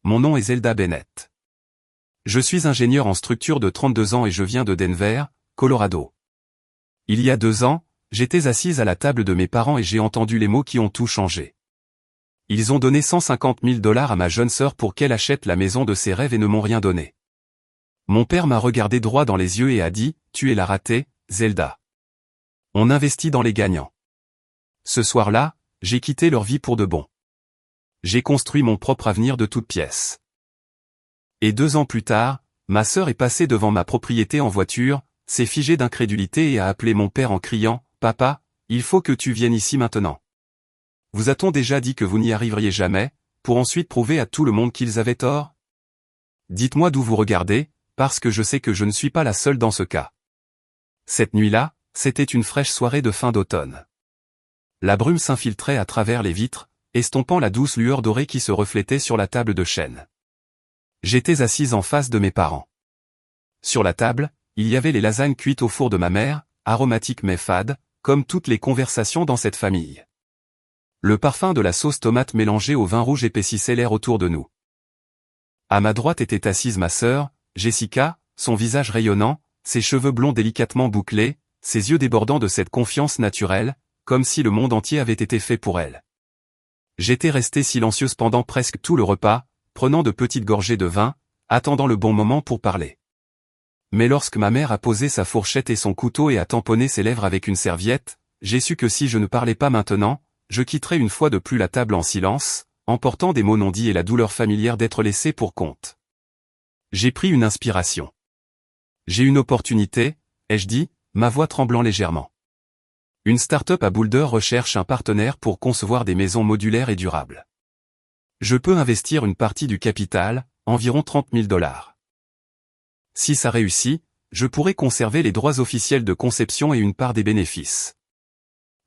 mon nom est Zelda Bennett. Je suis ingénieur en structure de 32 ans et je viens de Denver, Colorado. Il y a 2 ans, j'étais assise à la table de mes parents et j'ai entendu les mots qui ont tout changé. Ils ont donné 150 000 $ à ma jeune sœur pour qu'elle achète la maison de ses rêves et ne m'ont rien donné. Mon père m'a regardé droit dans les yeux et a dit, « Tu es la ratée, Zelda. On investit dans les gagnants. » Ce soir-là, j'ai quitté leur vie pour de bon. J'ai construit mon propre avenir de toutes pièces. Et 2 ans plus tard, ma sœur est passée devant ma propriété en voiture, s'est figée d'incrédulité et a appelé mon père en criant, « Papa, il faut que tu viennes ici maintenant. Vous a-t-on déjà dit que vous n'y arriveriez jamais, pour ensuite prouver à tout le monde qu'ils avaient tort? Dites-moi d'où vous regardez, parce que je sais que je ne suis pas la seule dans ce cas. » Cette nuit-là, c'était une fraîche soirée de fin d'automne. La brume s'infiltrait à travers les vitres, estompant la douce lueur dorée qui se reflétait sur la table de chêne. J'étais assise en face de mes parents. Sur la table, il y avait les lasagnes cuites au four de ma mère, aromatiques mais fades, comme toutes les conversations dans cette famille. Le parfum de la sauce tomate mélangée au vin rouge épaississait l'air autour de nous. À ma droite était assise ma sœur, Jessica, son visage rayonnant, ses cheveux blonds délicatement bouclés, ses yeux débordant de cette confiance naturelle, comme si le monde entier avait été fait pour elle. J'étais restée silencieuse pendant presque tout le repas, prenant de petites gorgées de vin, attendant le bon moment pour parler. Mais lorsque ma mère a posé sa fourchette et son couteau et a tamponné ses lèvres avec une serviette, j'ai su que si je ne parlais pas maintenant, je quitterais une fois de plus la table en silence, emportant des mots non dits et la douleur familière d'être laissé pour compte. J'ai pris une inspiration. J'ai une opportunité, ai-je dit, ma voix tremblant légèrement. Une start-up à Boulder recherche un partenaire pour concevoir des maisons modulaires et durables. Je peux investir une partie du capital, environ 30 000 $. Si ça réussit, je pourrais conserver les droits officiels de conception et une part des bénéfices.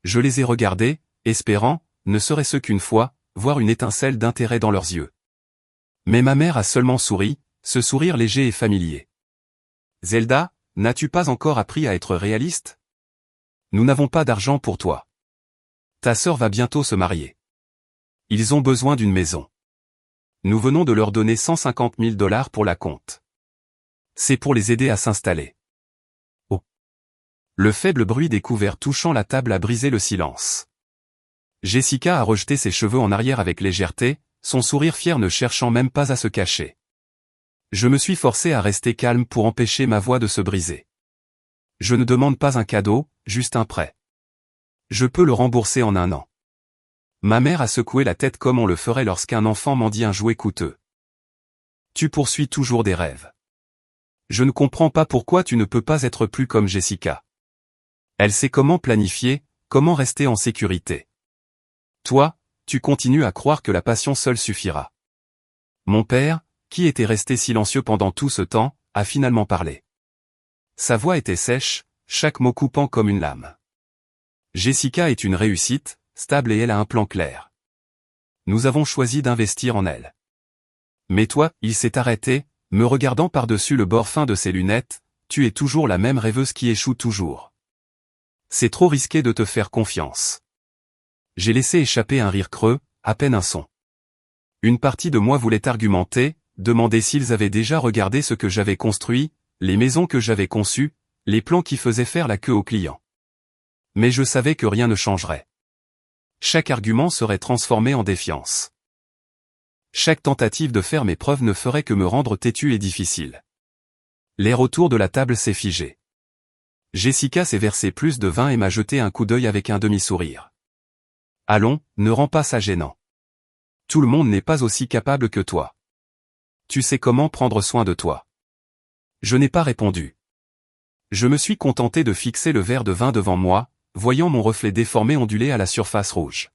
Je les ai regardés, espérant, ne serait-ce qu'une fois, voir une étincelle d'intérêt dans leurs yeux. Mais ma mère a seulement souri, ce sourire léger et familier. Zelda, n'as-tu pas encore appris à être réaliste? Nous n'avons pas d'argent pour toi. Ta sœur va bientôt se marier. Ils ont besoin d'une maison. Nous venons de leur donner 150 000 $ pour la compte. C'est pour les aider à s'installer. Oh. Le faible bruit des couverts touchant la table a brisé le silence. Jessica a rejeté ses cheveux en arrière avec légèreté, son sourire fier ne cherchant même pas à se cacher. Je me suis forcé à rester calme pour empêcher ma voix de se briser. Je ne demande pas un cadeau, juste un prêt. Je peux le rembourser en 1 an. Ma mère a secoué la tête comme on le ferait lorsqu'un enfant mendie un jouet coûteux. Tu poursuis toujours des rêves. Je ne comprends pas pourquoi tu ne peux pas être plus comme Jessica. Elle sait comment planifier, comment rester en sécurité. Toi, tu continues à croire que la passion seule suffira. Mon père, qui était resté silencieux pendant tout ce temps, a finalement parlé. Sa voix était sèche, chaque mot coupant comme une lame. Jessica est une réussite, stable et elle a un plan clair. Nous avons choisi d'investir en elle. Mais toi, il s'est arrêté, me regardant par-dessus le bord fin de ses lunettes, tu es toujours la même rêveuse qui échoue toujours. C'est trop risqué de te faire confiance. J'ai laissé échapper un rire creux, à peine un son. Une partie de moi voulait argumenter, demander s'ils avaient déjà regardé ce que j'avais construit, les maisons que j'avais conçues, les plans qui faisaient faire la queue aux clients. Mais je savais que rien ne changerait. Chaque argument serait transformé en défiance. Chaque tentative de faire mes preuves ne ferait que me rendre têtu et difficile. L'air autour de la table s'est figé. Jessica s'est versé plus de vin et m'a jeté un coup d'œil avec un demi-sourire. Allons, ne rends pas ça gênant. Tout le monde n'est pas aussi capable que toi. Tu sais comment prendre soin de toi. Je n'ai pas répondu. Je me suis contenté de fixer le verre de vin devant moi, voyant mon reflet déformé onduler à la surface rouge.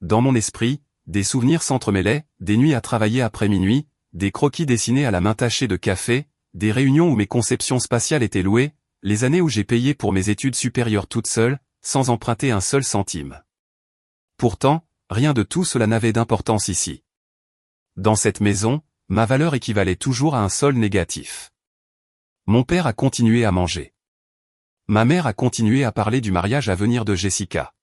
Dans mon esprit, des souvenirs s'entremêlaient, des nuits à travailler après minuit, des croquis dessinés à la main tachée de café, des réunions où mes conceptions spatiales étaient louées, les années où j'ai payé pour mes études supérieures toute seule, sans emprunter un seul centime. Pourtant, rien de tout cela n'avait d'importance ici. Dans cette maison, ma valeur équivalait toujours à un sol négatif. Mon père a continué à manger. Ma mère a continué à parler du mariage à venir de Jessica.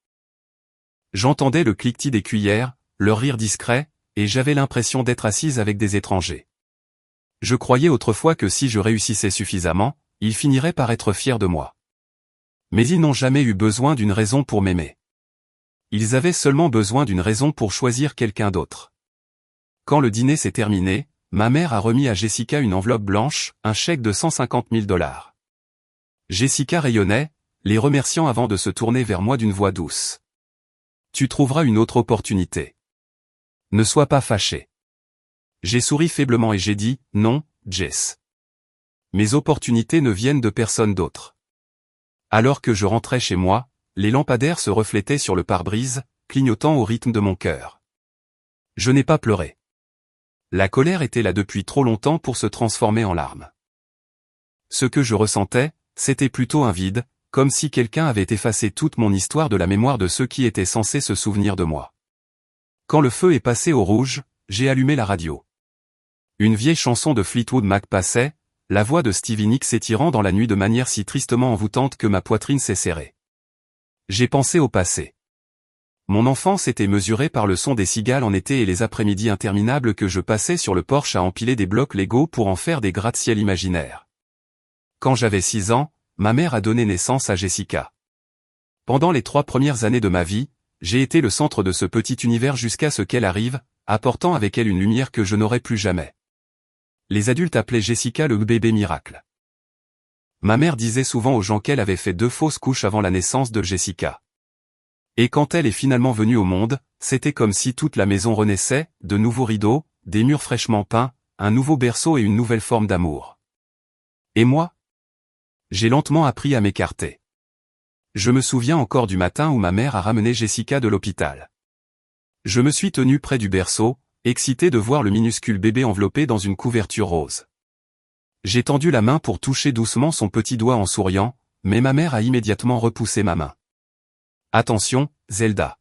J'entendais le cliquetis des cuillères, leur rire discret, et j'avais l'impression d'être assise avec des étrangers. Je croyais autrefois que si je réussissais suffisamment, ils finiraient par être fiers de moi. Mais ils n'ont jamais eu besoin d'une raison pour m'aimer. Ils avaient seulement besoin d'une raison pour choisir quelqu'un d'autre. Quand le dîner s'est terminé, ma mère a remis à Jessica une enveloppe blanche, un chèque de 150 000 $. Jessica rayonnait, les remerciant avant de se tourner vers moi d'une voix douce. « Tu trouveras une autre opportunité. Ne sois pas fâché. » J'ai souri faiblement et j'ai dit « Non, Jess. Mes opportunités ne viennent de personne d'autre. » Alors que je rentrais chez moi, les lampadaires se reflétaient sur le pare-brise, clignotant au rythme de mon cœur. Je n'ai pas pleuré. La colère était là depuis trop longtemps pour se transformer en larmes. Ce que je ressentais, c'était plutôt un vide, comme si quelqu'un avait effacé toute mon histoire de la mémoire de ceux qui étaient censés se souvenir de moi. Quand le feu est passé au rouge, j'ai allumé la radio. Une vieille chanson de Fleetwood Mac passait, la voix de Stevie Nicks s'étirant dans la nuit de manière si tristement envoûtante que ma poitrine s'est serrée. J'ai pensé au passé. Mon enfance était mesurée par le son des cigales en été et les après-midi interminables que je passais sur le porche à empiler des blocs Lego pour en faire des gratte-ciel imaginaires. Quand j'avais 6 ans, ma mère a donné naissance à Jessica. Pendant les 3 premières années de ma vie, j'ai été le centre de ce petit univers jusqu'à ce qu'elle arrive, apportant avec elle une lumière que je n'aurai plus jamais. Les adultes appelaient Jessica le bébé miracle. Ma mère disait souvent aux gens qu'elle avait fait 2 fausses couches avant la naissance de Jessica. Et quand elle est finalement venue au monde, c'était comme si toute la maison renaissait, de nouveaux rideaux, des murs fraîchement peints, un nouveau berceau et une nouvelle forme d'amour. Et moi? J'ai lentement appris à m'écarter. Je me souviens encore du matin où ma mère a ramené Jessica de l'hôpital. Je me suis tenu près du berceau, excité de voir le minuscule bébé enveloppé dans une couverture rose. J'ai tendu la main pour toucher doucement son petit doigt en souriant, mais ma mère a immédiatement repoussé ma main. « Attention, Zelda.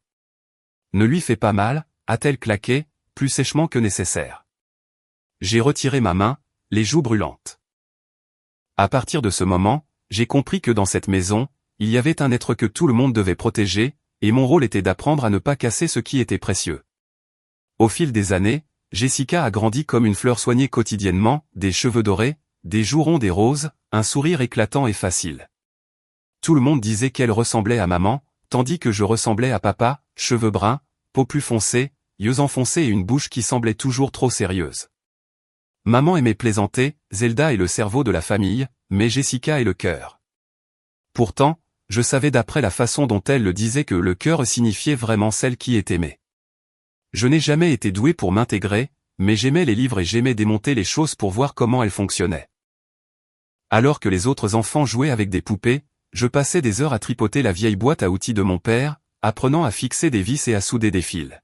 Ne lui fais pas mal », a-t-elle claqué, plus sèchement que nécessaire. J'ai retiré ma main, les joues brûlantes. À partir de ce moment, j'ai compris que dans cette maison, il y avait un être que tout le monde devait protéger, et mon rôle était d'apprendre à ne pas casser ce qui était précieux. Au fil des années, Jessica a grandi comme une fleur soignée quotidiennement, des cheveux dorés, des joues rondes et roses, un sourire éclatant et facile. Tout le monde disait qu'elle ressemblait à maman, tandis que je ressemblais à papa, cheveux bruns, peau plus foncée, yeux enfoncés et une bouche qui semblait toujours trop sérieuse. Maman aimait plaisanter, Zelda est le cerveau de la famille, mais Jessica est le cœur. Pourtant, je savais d'après la façon dont elle le disait que le cœur signifiait vraiment celle qui est aimée. Je n'ai jamais été doué pour m'intégrer, mais j'aimais les livres et j'aimais démonter les choses pour voir comment elles fonctionnaient. Alors que les autres enfants jouaient avec des poupées, je passais des heures à tripoter la vieille boîte à outils de mon père, apprenant à fixer des vis et à souder des fils.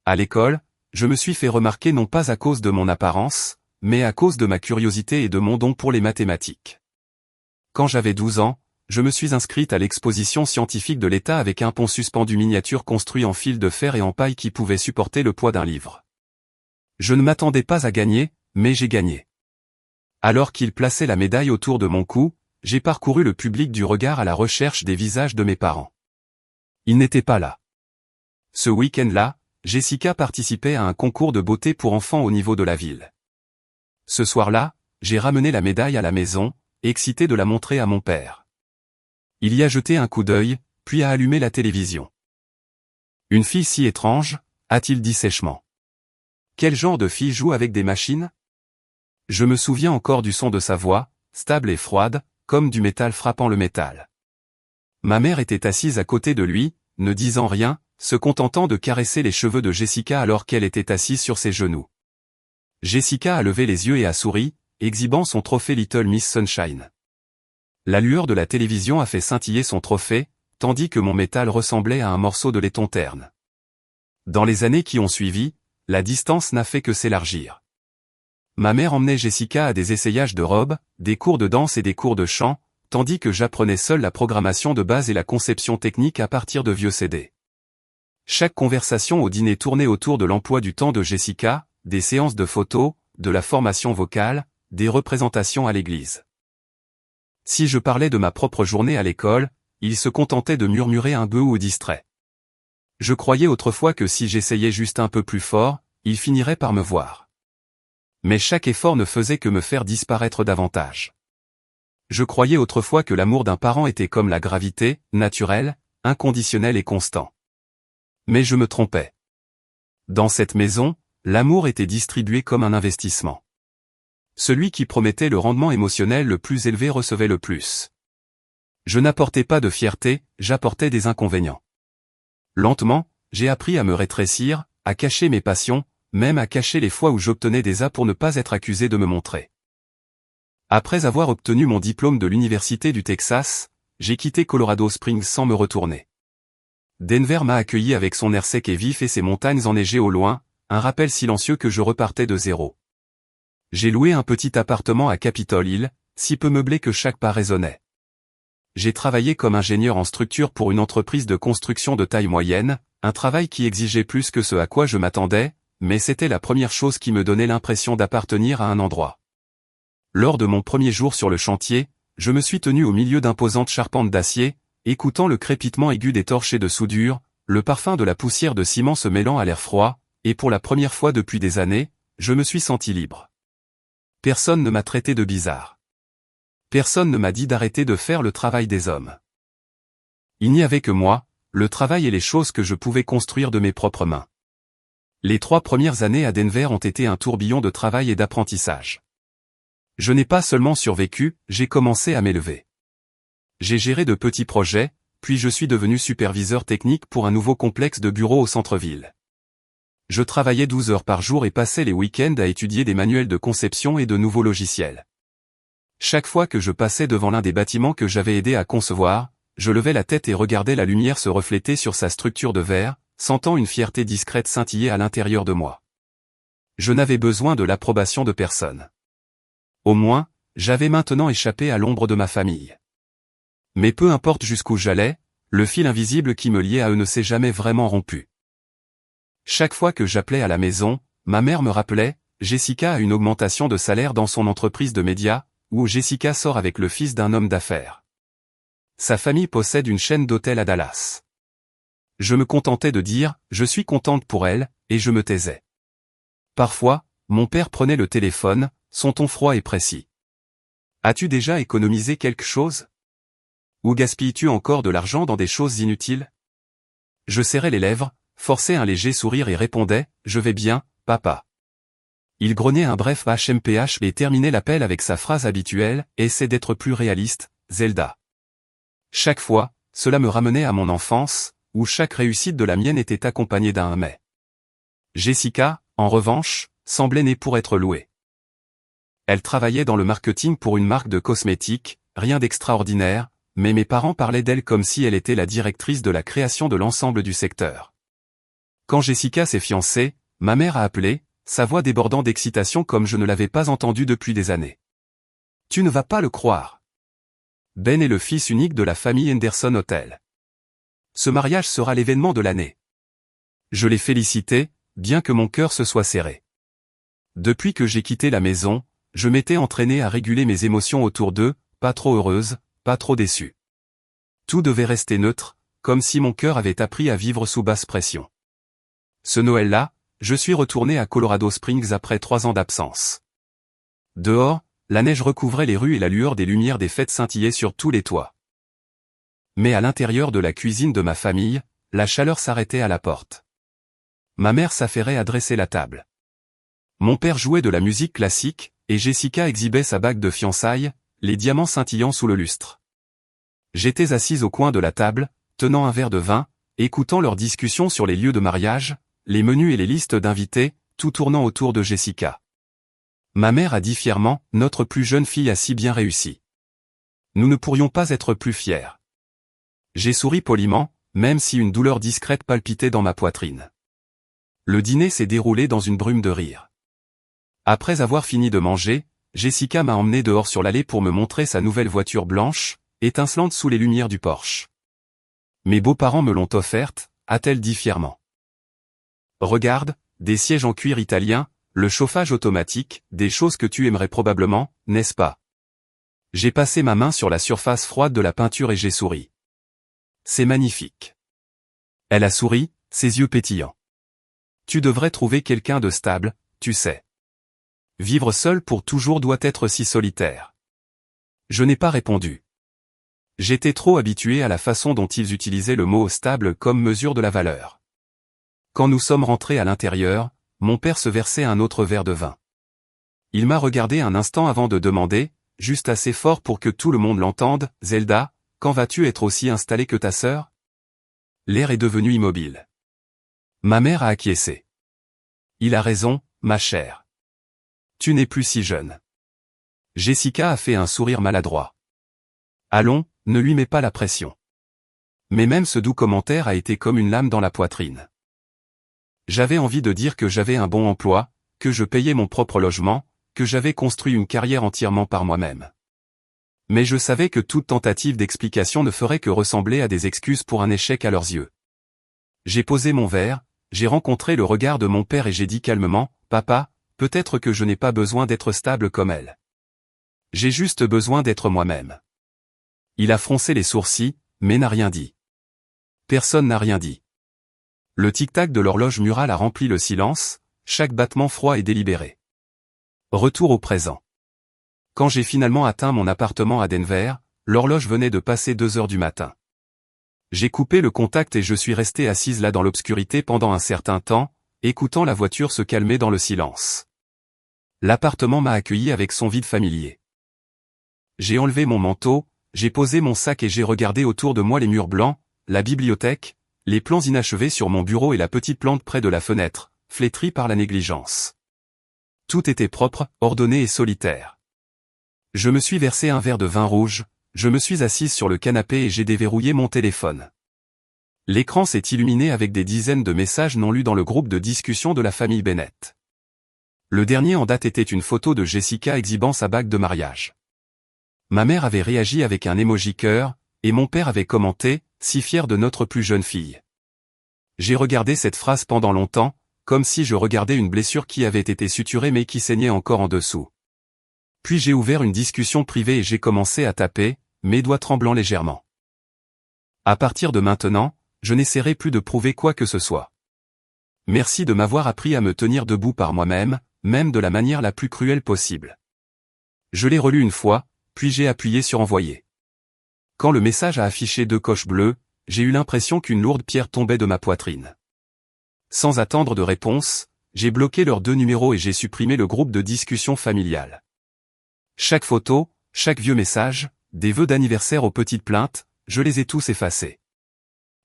À l'école, je me suis fait remarquer non pas à cause de mon apparence, mais à cause de ma curiosité et de mon don pour les mathématiques. Quand j'avais 12 ans, je me suis inscrite à l'exposition scientifique de l'État avec un pont suspendu miniature construit en fil de fer et en paille qui pouvait supporter le poids d'un livre. Je ne m'attendais pas à gagner, mais j'ai gagné. Alors qu'il plaçait la médaille autour de mon cou, j'ai parcouru le public du regard à la recherche des visages de mes parents. Ils n'étaient pas là. Ce week-end-là, Jessica participait à un concours de beauté pour enfants au niveau de la ville. Ce soir-là, j'ai ramené la médaille à la maison, excité de la montrer à mon père. Il y a jeté un coup d'œil, puis a allumé la télévision. « Une fille si étrange », a-t-il dit sèchement. « Quel genre de fille joue avec des machines ?» Je me souviens encore du son de sa voix, stable et froide, comme du métal frappant le métal. Ma mère était assise à côté de lui, ne disant rien, se contentant de caresser les cheveux de Jessica alors qu'elle était assise sur ses genoux. Jessica a levé les yeux et a souri, exhibant son trophée Little Miss Sunshine. La lueur de la télévision a fait scintiller son trophée, tandis que mon métal ressemblait à un morceau de laiton terne. Dans les années qui ont suivi, la distance n'a fait que s'élargir. Ma mère emmenait Jessica à des essayages de robes, des cours de danse et des cours de chant, tandis que j'apprenais seul la programmation de base et la conception technique à partir de vieux CD. Chaque conversation au dîner tournait autour de l'emploi du temps de Jessica, des séances de photos, de la formation vocale, des représentations à l'église. Si je parlais de ma propre journée à l'école, il se contentait de murmurer un peu ou distrait. Je croyais autrefois que si j'essayais juste un peu plus fort, il finirait par me voir. Mais chaque effort ne faisait que me faire disparaître davantage. Je croyais autrefois que l'amour d'un parent était comme la gravité, naturel, inconditionnel et constant. Mais je me trompais. Dans cette maison, l'amour était distribué comme un investissement. Celui qui promettait le rendement émotionnel le plus élevé recevait le plus. Je n'apportais pas de fierté, j'apportais des inconvénients. Lentement, j'ai appris à me rétrécir, à cacher mes passions, même à cacher les fois où j'obtenais des A pour ne pas être accusé de me montrer. Après avoir obtenu mon diplôme de l'Université du Texas, j'ai quitté Colorado Springs sans me retourner. Denver m'a accueilli avec son air sec et vif et ses montagnes enneigées au loin, un rappel silencieux que je repartais de zéro. J'ai loué un petit appartement à Capitol Hill, si peu meublé que chaque pas résonnait. J'ai travaillé comme ingénieur en structure pour une entreprise de construction de taille moyenne, un travail qui exigeait plus que ce à quoi je m'attendais, mais c'était la première chose qui me donnait l'impression d'appartenir à un endroit. Lors de mon premier jour sur le chantier, je me suis tenu au milieu d'imposantes charpentes d'acier, écoutant le crépitement aigu des torchers de soudure, le parfum de la poussière de ciment se mêlant à l'air froid, et pour la première fois depuis des années, je me suis senti libre. Personne ne m'a traité de bizarre. Personne ne m'a dit d'arrêter de faire le travail des hommes. Il n'y avait que moi, le travail et les choses que je pouvais construire de mes propres mains. Les 3 premières années à Denver ont été un tourbillon de travail et d'apprentissage. Je n'ai pas seulement survécu, j'ai commencé à m'élever. J'ai géré de petits projets, puis je suis devenu superviseur technique pour un nouveau complexe de bureaux au centre-ville. Je travaillais 12 heures par jour et passais les week-ends à étudier des manuels de conception et de nouveaux logiciels. Chaque fois que je passais devant l'un des bâtiments que j'avais aidé à concevoir, je levais la tête et regardais la lumière se refléter sur sa structure de verre, sentant une fierté discrète scintiller à l'intérieur de moi. Je n'avais besoin de l'approbation de personne. Au moins, j'avais maintenant échappé à l'ombre de ma famille. Mais peu importe jusqu'où j'allais, le fil invisible qui me liait à eux ne s'est jamais vraiment rompu. Chaque fois que j'appelais à la maison, ma mère me rappelait, Jessica a une augmentation de salaire dans son entreprise de médias, ou Jessica sort avec le fils d'un homme d'affaires. Sa famille possède une chaîne d'hôtels à Dallas. Je me contentais de dire, je suis contente pour elle, et je me taisais. Parfois, mon père prenait le téléphone, son ton froid et précis. As-tu déjà économisé quelque chose? Ou gaspilles-tu encore de l'argent dans des choses inutiles? Je serrais les lèvres, forçais un léger sourire et répondais, je vais bien, papa. Il grognait un bref HMPH et terminait l'appel avec sa phrase habituelle, essaie d'être plus réaliste, Zelda. Chaque fois, cela me ramenait à mon enfance, où chaque réussite de la mienne était accompagnée d'un mais. Jessica, en revanche, semblait née pour être louée. Elle travaillait dans le marketing pour une marque de cosmétiques, rien d'extraordinaire, mais mes parents parlaient d'elle comme si elle était la directrice de la création de l'ensemble du secteur. Quand Jessica s'est fiancée, ma mère a appelé, sa voix débordant d'excitation comme je ne l'avais pas entendue depuis des années. Tu ne vas pas le croire. Ben est le fils unique de la famille Henderson Hotel. Ce mariage sera l'événement de l'année. Je l'ai félicité, bien que mon cœur se soit serré. Depuis que j'ai quitté la maison, je m'étais entraîné à réguler mes émotions autour d'eux, pas trop heureuse, pas trop déçue. Tout devait rester neutre, comme si mon cœur avait appris à vivre sous basse pression. Ce Noël-là, je suis retourné à Colorado Springs après 3 ans d'absence. Dehors, la neige recouvrait les rues et la lueur des lumières des fêtes scintillait sur tous les toits. Mais à l'intérieur de la cuisine de ma famille, la chaleur s'arrêtait à la porte. Ma mère s'affairait à dresser la table. Mon père jouait de la musique classique, et Jessica exhibait sa bague de fiançailles, les diamants scintillant sous le lustre. J'étais assise au coin de la table, tenant un verre de vin, écoutant leurs discussions sur les lieux de mariage, les menus et les listes d'invités, tout tournant autour de Jessica. Ma mère a dit fièrement, notre plus jeune fille a si bien réussi. Nous ne pourrions pas être plus fiers. J'ai souri poliment, même si une douleur discrète palpitait dans ma poitrine. Le dîner s'est déroulé dans une brume de rire. Après avoir fini de manger, Jessica m'a emmené dehors sur l'allée pour me montrer sa nouvelle voiture blanche, étincelante sous les lumières du Porsche. Mes beaux-parents me l'ont offerte, a-t-elle dit fièrement. Regarde, des sièges en cuir italien, le chauffage automatique, des choses que tu aimerais probablement, n'est-ce pas? J'ai passé ma main sur la surface froide de la peinture et j'ai souri. C'est magnifique. Elle a souri, ses yeux pétillants. Tu devrais trouver quelqu'un de stable, tu sais. Vivre seul pour toujours doit être si solitaire. Je n'ai pas répondu. J'étais trop habitué à la façon dont ils utilisaient le mot stable comme mesure de la valeur. Quand nous sommes rentrés à l'intérieur, mon père se versait un autre verre de vin. Il m'a regardé un instant avant de demander, juste assez fort pour que tout le monde l'entende, « Zelda, quand vas-tu être aussi installée que ta sœur ?» L'air est devenu immobile. Ma mère a acquiescé. Il a raison, ma chère. Tu n'es plus si jeune. Jessica a fait un sourire maladroit. Allons, ne lui mets pas la pression. Mais même ce doux commentaire a été comme une lame dans la poitrine. J'avais envie de dire que j'avais un bon emploi, que je payais mon propre logement, que j'avais construit une carrière entièrement par moi-même. Mais je savais que toute tentative d'explication ne ferait que ressembler à des excuses pour un échec à leurs yeux. J'ai posé mon verre, j'ai rencontré le regard de mon père et j'ai dit calmement, « Papa, peut-être que je n'ai pas besoin d'être stable comme elle. J'ai juste besoin d'être moi-même. » Il a froncé les sourcils, mais n'a rien dit. Personne n'a rien dit. Le tic-tac de l'horloge murale a rempli le silence, chaque battement froid et délibéré. Retour au présent. Quand j'ai finalement atteint mon appartement à Denver, l'horloge venait de passer 2 heures du matin. J'ai coupé le contact et je suis resté assise là dans l'obscurité pendant un certain temps, écoutant la voiture se calmer dans le silence. L'appartement m'a accueilli avec son vide familier. J'ai enlevé mon manteau, j'ai posé mon sac et j'ai regardé autour de moi les murs blancs, la bibliothèque, les plans inachevés sur mon bureau et la petite plante près de la fenêtre, flétrie par la négligence. Tout était propre, ordonné et solitaire. Je me suis versé un verre de vin rouge, je me suis assise sur le canapé et j'ai déverrouillé mon téléphone. L'écran s'est illuminé avec des dizaines de messages non lus dans le groupe de discussion de la famille Bennett. Le dernier en date était une photo de Jessica exhibant sa bague de mariage. Ma mère avait réagi avec un emoji cœur, et mon père avait commenté, « Si fier de notre plus jeune fille. » J'ai regardé cette phrase pendant longtemps, comme si je regardais une blessure qui avait été suturée mais qui saignait encore en dessous. Puis j'ai ouvert une discussion privée et j'ai commencé à taper, mes doigts tremblant légèrement. À partir de maintenant, je n'essaierai plus de prouver quoi que ce soit. Merci de m'avoir appris à me tenir debout par moi-même, même de la manière la plus cruelle possible. Je l'ai relu une fois, puis j'ai appuyé sur envoyer. Quand le message a affiché 2 coches bleues, j'ai eu l'impression qu'une lourde pierre tombait de ma poitrine. Sans attendre de réponse, j'ai bloqué leurs 2 numéros et j'ai supprimé le groupe de discussion familiale. Chaque photo, chaque vieux message, des vœux d'anniversaire aux petites plaintes, je les ai tous effacés.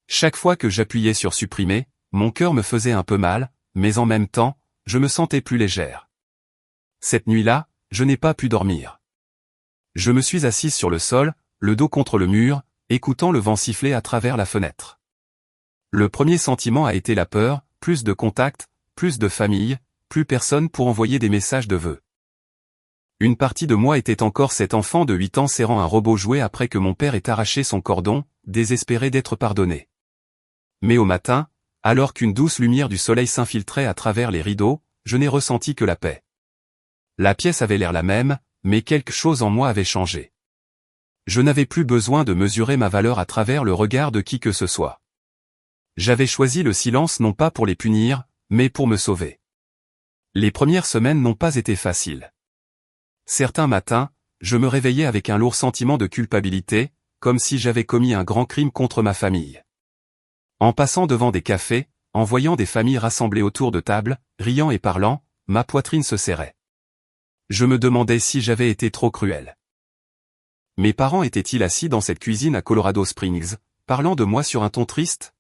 Chaque fois que j'appuyais sur supprimer, mon cœur me faisait un peu mal, mais en même temps, je me sentais plus légère. Cette nuit-là, je n'ai pas pu dormir. Je me suis assise sur le sol, le dos contre le mur, écoutant le vent siffler à travers la fenêtre. Le premier sentiment a été la peur, plus de contacts, plus de famille, plus personne pour envoyer des messages de vœux. Une partie de moi était encore cet enfant de 8 ans serrant un robot jouet après que mon père ait arraché son cordon, désespéré d'être pardonné. Mais au matin, alors qu'une douce lumière du soleil s'infiltrait à travers les rideaux, je n'ai ressenti que la paix. La pièce avait l'air la même, mais quelque chose en moi avait changé. Je n'avais plus besoin de mesurer ma valeur à travers le regard de qui que ce soit. J'avais choisi le silence non pas pour les punir, mais pour me sauver. Les premières semaines n'ont pas été faciles. Certains matins, je me réveillais avec un lourd sentiment de culpabilité, comme si j'avais commis un grand crime contre ma famille. En passant devant des cafés, en voyant des familles rassemblées autour de tables, riant et parlant, ma poitrine se serrait. Je me demandais si j'avais été trop cruel. Mes parents étaient-ils assis dans cette cuisine à Colorado Springs, parlant de moi sur un ton triste ?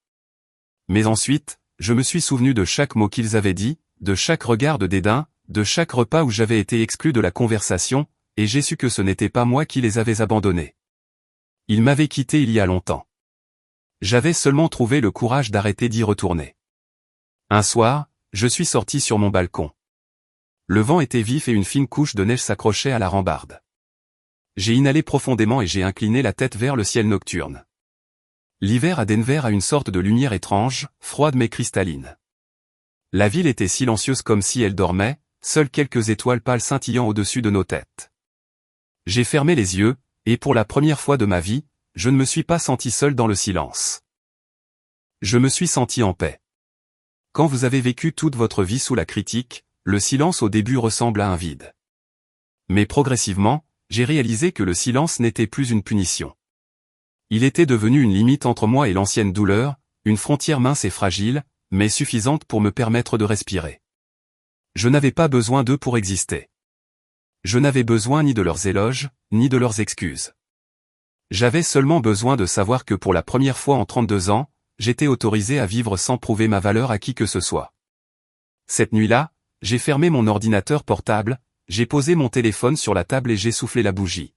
Mais ensuite, je me suis souvenu de chaque mot qu'ils avaient dit, de chaque regard de dédain, de chaque repas où j'avais été exclu de la conversation, et j'ai su que ce n'était pas moi qui les avais abandonnés. Ils m'avaient quitté il y a longtemps. J'avais seulement trouvé le courage d'arrêter d'y retourner. Un soir, je suis sorti sur mon balcon. Le vent était vif et une fine couche de neige s'accrochait à la rambarde. J'ai inhalé profondément et j'ai incliné la tête vers le ciel nocturne. L'hiver à Denver a une sorte de lumière étrange, froide mais cristalline. La ville était silencieuse comme si elle dormait, seules quelques étoiles pâles scintillant au-dessus de nos têtes. J'ai fermé les yeux, et pour la première fois de ma vie, je ne me suis pas senti seul dans le silence. Je me suis senti en paix. Quand vous avez vécu toute votre vie sous la critique, le silence au début ressemble à un vide. Mais progressivement, j'ai réalisé que le silence n'était plus une punition. Il était devenu une limite entre moi et l'ancienne douleur, une frontière mince et fragile, mais suffisante pour me permettre de respirer. Je n'avais pas besoin d'eux pour exister. Je n'avais besoin ni de leurs éloges, ni de leurs excuses. J'avais seulement besoin de savoir que pour la première fois en 32 ans, j'étais autorisé à vivre sans prouver ma valeur à qui que ce soit. Cette nuit-là, j'ai fermé mon ordinateur portable, j'ai posé mon téléphone sur la table et j'ai soufflé la bougie.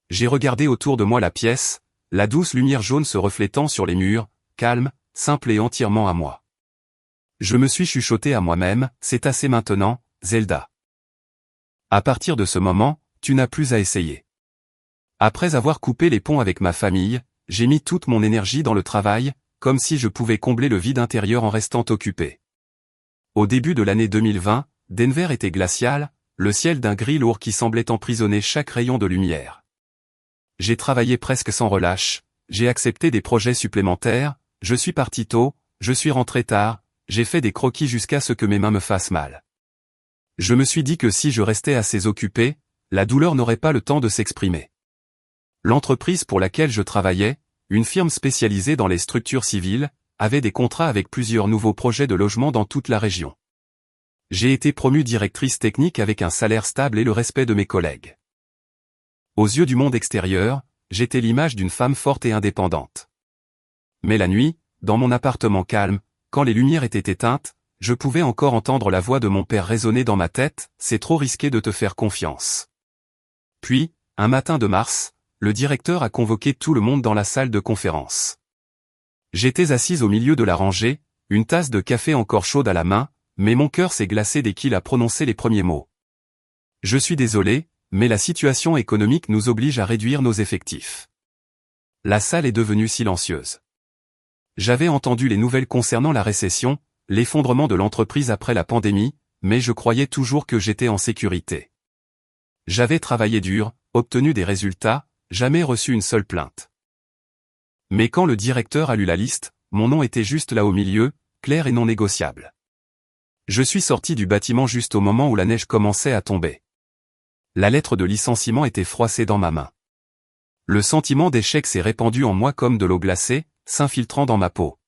J'ai regardé autour de moi la pièce, la douce lumière jaune se reflétant sur les murs, calme, simple et entièrement à moi. Je me suis chuchoté à moi-même, c'est assez maintenant, Zelda. À partir de ce moment, tu n'as plus à essayer. Après avoir coupé les ponts avec ma famille, j'ai mis toute mon énergie dans le travail, comme si je pouvais combler le vide intérieur en restant occupé. Au début de l'année 2020, Denver était glacial, le ciel d'un gris lourd qui semblait emprisonner chaque rayon de lumière. J'ai travaillé presque sans relâche, j'ai accepté des projets supplémentaires, je suis parti tôt, je suis rentré tard, j'ai fait des croquis jusqu'à ce que mes mains me fassent mal. Je me suis dit que si je restais assez occupé, la douleur n'aurait pas le temps de s'exprimer. L'entreprise pour laquelle je travaillais, une firme spécialisée dans les structures civiles, avait des contrats avec plusieurs nouveaux projets de logement dans toute la région. J'ai été promue directrice technique avec un salaire stable et le respect de mes collègues. Aux yeux du monde extérieur, j'étais l'image d'une femme forte et indépendante. Mais la nuit, dans mon appartement calme, quand les lumières étaient éteintes, je pouvais encore entendre la voix de mon père résonner dans ma tête, c'est trop risqué de te faire confiance. Puis, un matin de mars, le directeur a convoqué tout le monde dans la salle de conférence. J'étais assise au milieu de la rangée, une tasse de café encore chaude à la main, mais mon cœur s'est glacé dès qu'il a prononcé les premiers mots. Je suis désolé, mais la situation économique nous oblige à réduire nos effectifs. La salle est devenue silencieuse. J'avais entendu les nouvelles concernant la récession, l'effondrement de l'entreprise après la pandémie, mais je croyais toujours que j'étais en sécurité. J'avais travaillé dur, obtenu des résultats, jamais reçu une seule plainte. Mais quand le directeur a lu la liste, mon nom était juste là au milieu, clair et non négociable. Je suis sorti du bâtiment juste au moment où la neige commençait à tomber. La lettre de licenciement était froissée dans ma main. Le sentiment d'échec s'est répandu en moi comme de l'eau glacée, s'infiltrant dans ma peau.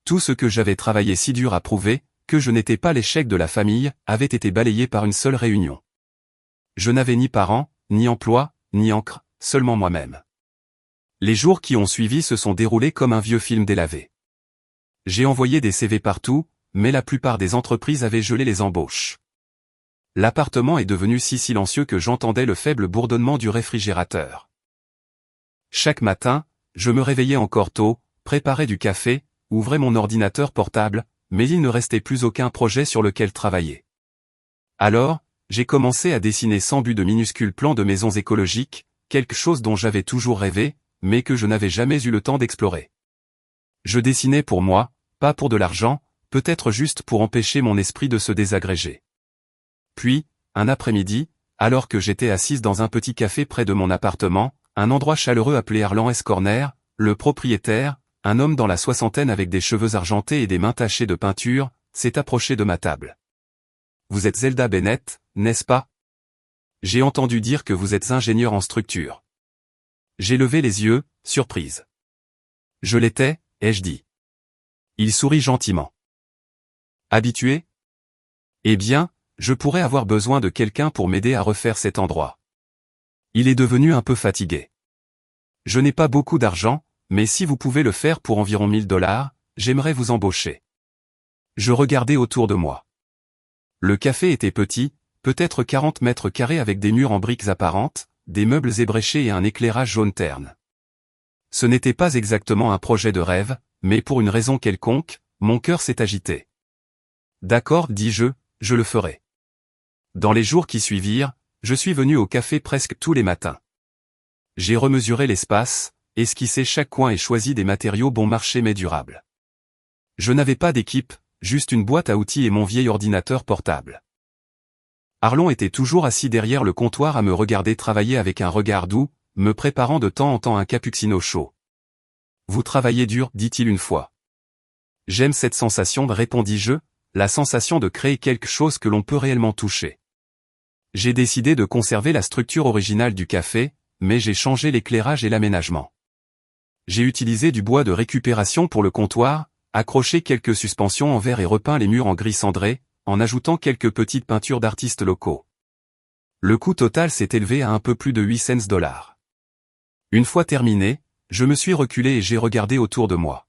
Tout ce que j'avais travaillé si dur à prouver, que je n'étais pas l'échec de la famille, avait été balayé par une seule réunion. Je n'avais ni parents, ni emploi, ni encre, seulement moi-même. Les jours qui ont suivi se sont déroulés comme un vieux film délavé. J'ai envoyé des CV partout, mais la plupart des entreprises avaient gelé les embauches. L'appartement est devenu si silencieux que j'entendais le faible bourdonnement du réfrigérateur. Chaque matin, je me réveillais encore tôt, préparais du café, ouvrais mon ordinateur portable, mais il ne restait plus aucun projet sur lequel travailler. Alors, j'ai commencé à dessiner sans but de minuscules plans de maisons écologiques, quelque chose dont j'avais toujours rêvé, mais que je n'avais jamais eu le temps d'explorer. Je dessinais pour moi, pas pour de l'argent, peut-être juste pour empêcher mon esprit de se désagréger. Puis, un après-midi, alors que j'étais assise dans un petit café près de mon appartement, un endroit chaleureux appelé Arlan S. Corner, le propriétaire, un homme dans la soixantaine avec des cheveux argentés et des mains tachées de peinture, s'est approché de ma table. « Vous êtes Zelda Bennett, n'est-ce pas? J'ai entendu dire que vous êtes ingénieur en structure. » J'ai levé les yeux, surprise. Je l'étais, ai-je dit. Il sourit gentiment. Habitué? Eh bien, je pourrais avoir besoin de quelqu'un pour m'aider à refaire cet endroit. Il est devenu un peu fatigué. Je n'ai pas beaucoup d'argent, mais si vous pouvez le faire pour environ $1000, j'aimerais vous embaucher. Je regardais autour de moi. Le café était petit, peut-être 40 mètres carrés avec des murs en briques apparentes, des meubles ébréchés et un éclairage jaune terne. Ce n'était pas exactement un projet de rêve, mais pour une raison quelconque, mon cœur s'est agité. D'accord, dis-je, je le ferai. Dans les jours qui suivirent, je suis venu au café presque tous les matins. J'ai remesuré l'espace, esquissé chaque coin et choisi des matériaux bon marché mais durables. Je n'avais pas d'équipe, juste une boîte à outils et mon vieil ordinateur portable. Arlon était toujours assis derrière le comptoir à me regarder travailler avec un regard doux, me préparant de temps en temps un cappuccino chaud. « Vous travaillez dur, dit-il une fois. J'aime cette sensation, répondis-je, la sensation de créer quelque chose que l'on peut réellement toucher. J'ai décidé de conserver la structure originale du café, mais j'ai changé l'éclairage et l'aménagement. J'ai utilisé du bois de récupération pour le comptoir, accroché quelques suspensions en verre et repeint les murs en gris cendré, en ajoutant quelques petites peintures d'artistes locaux. Le coût total s'est élevé à un peu plus de 800 $. Une fois terminé, je me suis reculé et j'ai regardé autour de moi.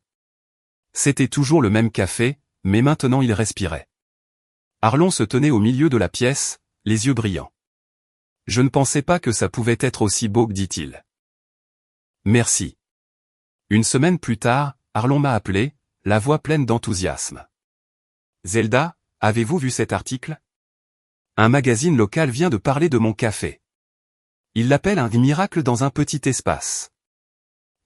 C'était toujours le même café, mais maintenant il respirait. Arlon se tenait au milieu de la pièce, les yeux brillants. Je ne pensais pas que ça pouvait être aussi beau, dit-il. Merci. Une semaine plus tard, Arlon m'a appelé, la voix pleine d'enthousiasme. Zelda, avez-vous vu cet article? Un magazine local vient de parler de mon café. Il l'appelle un miracle dans un petit espace.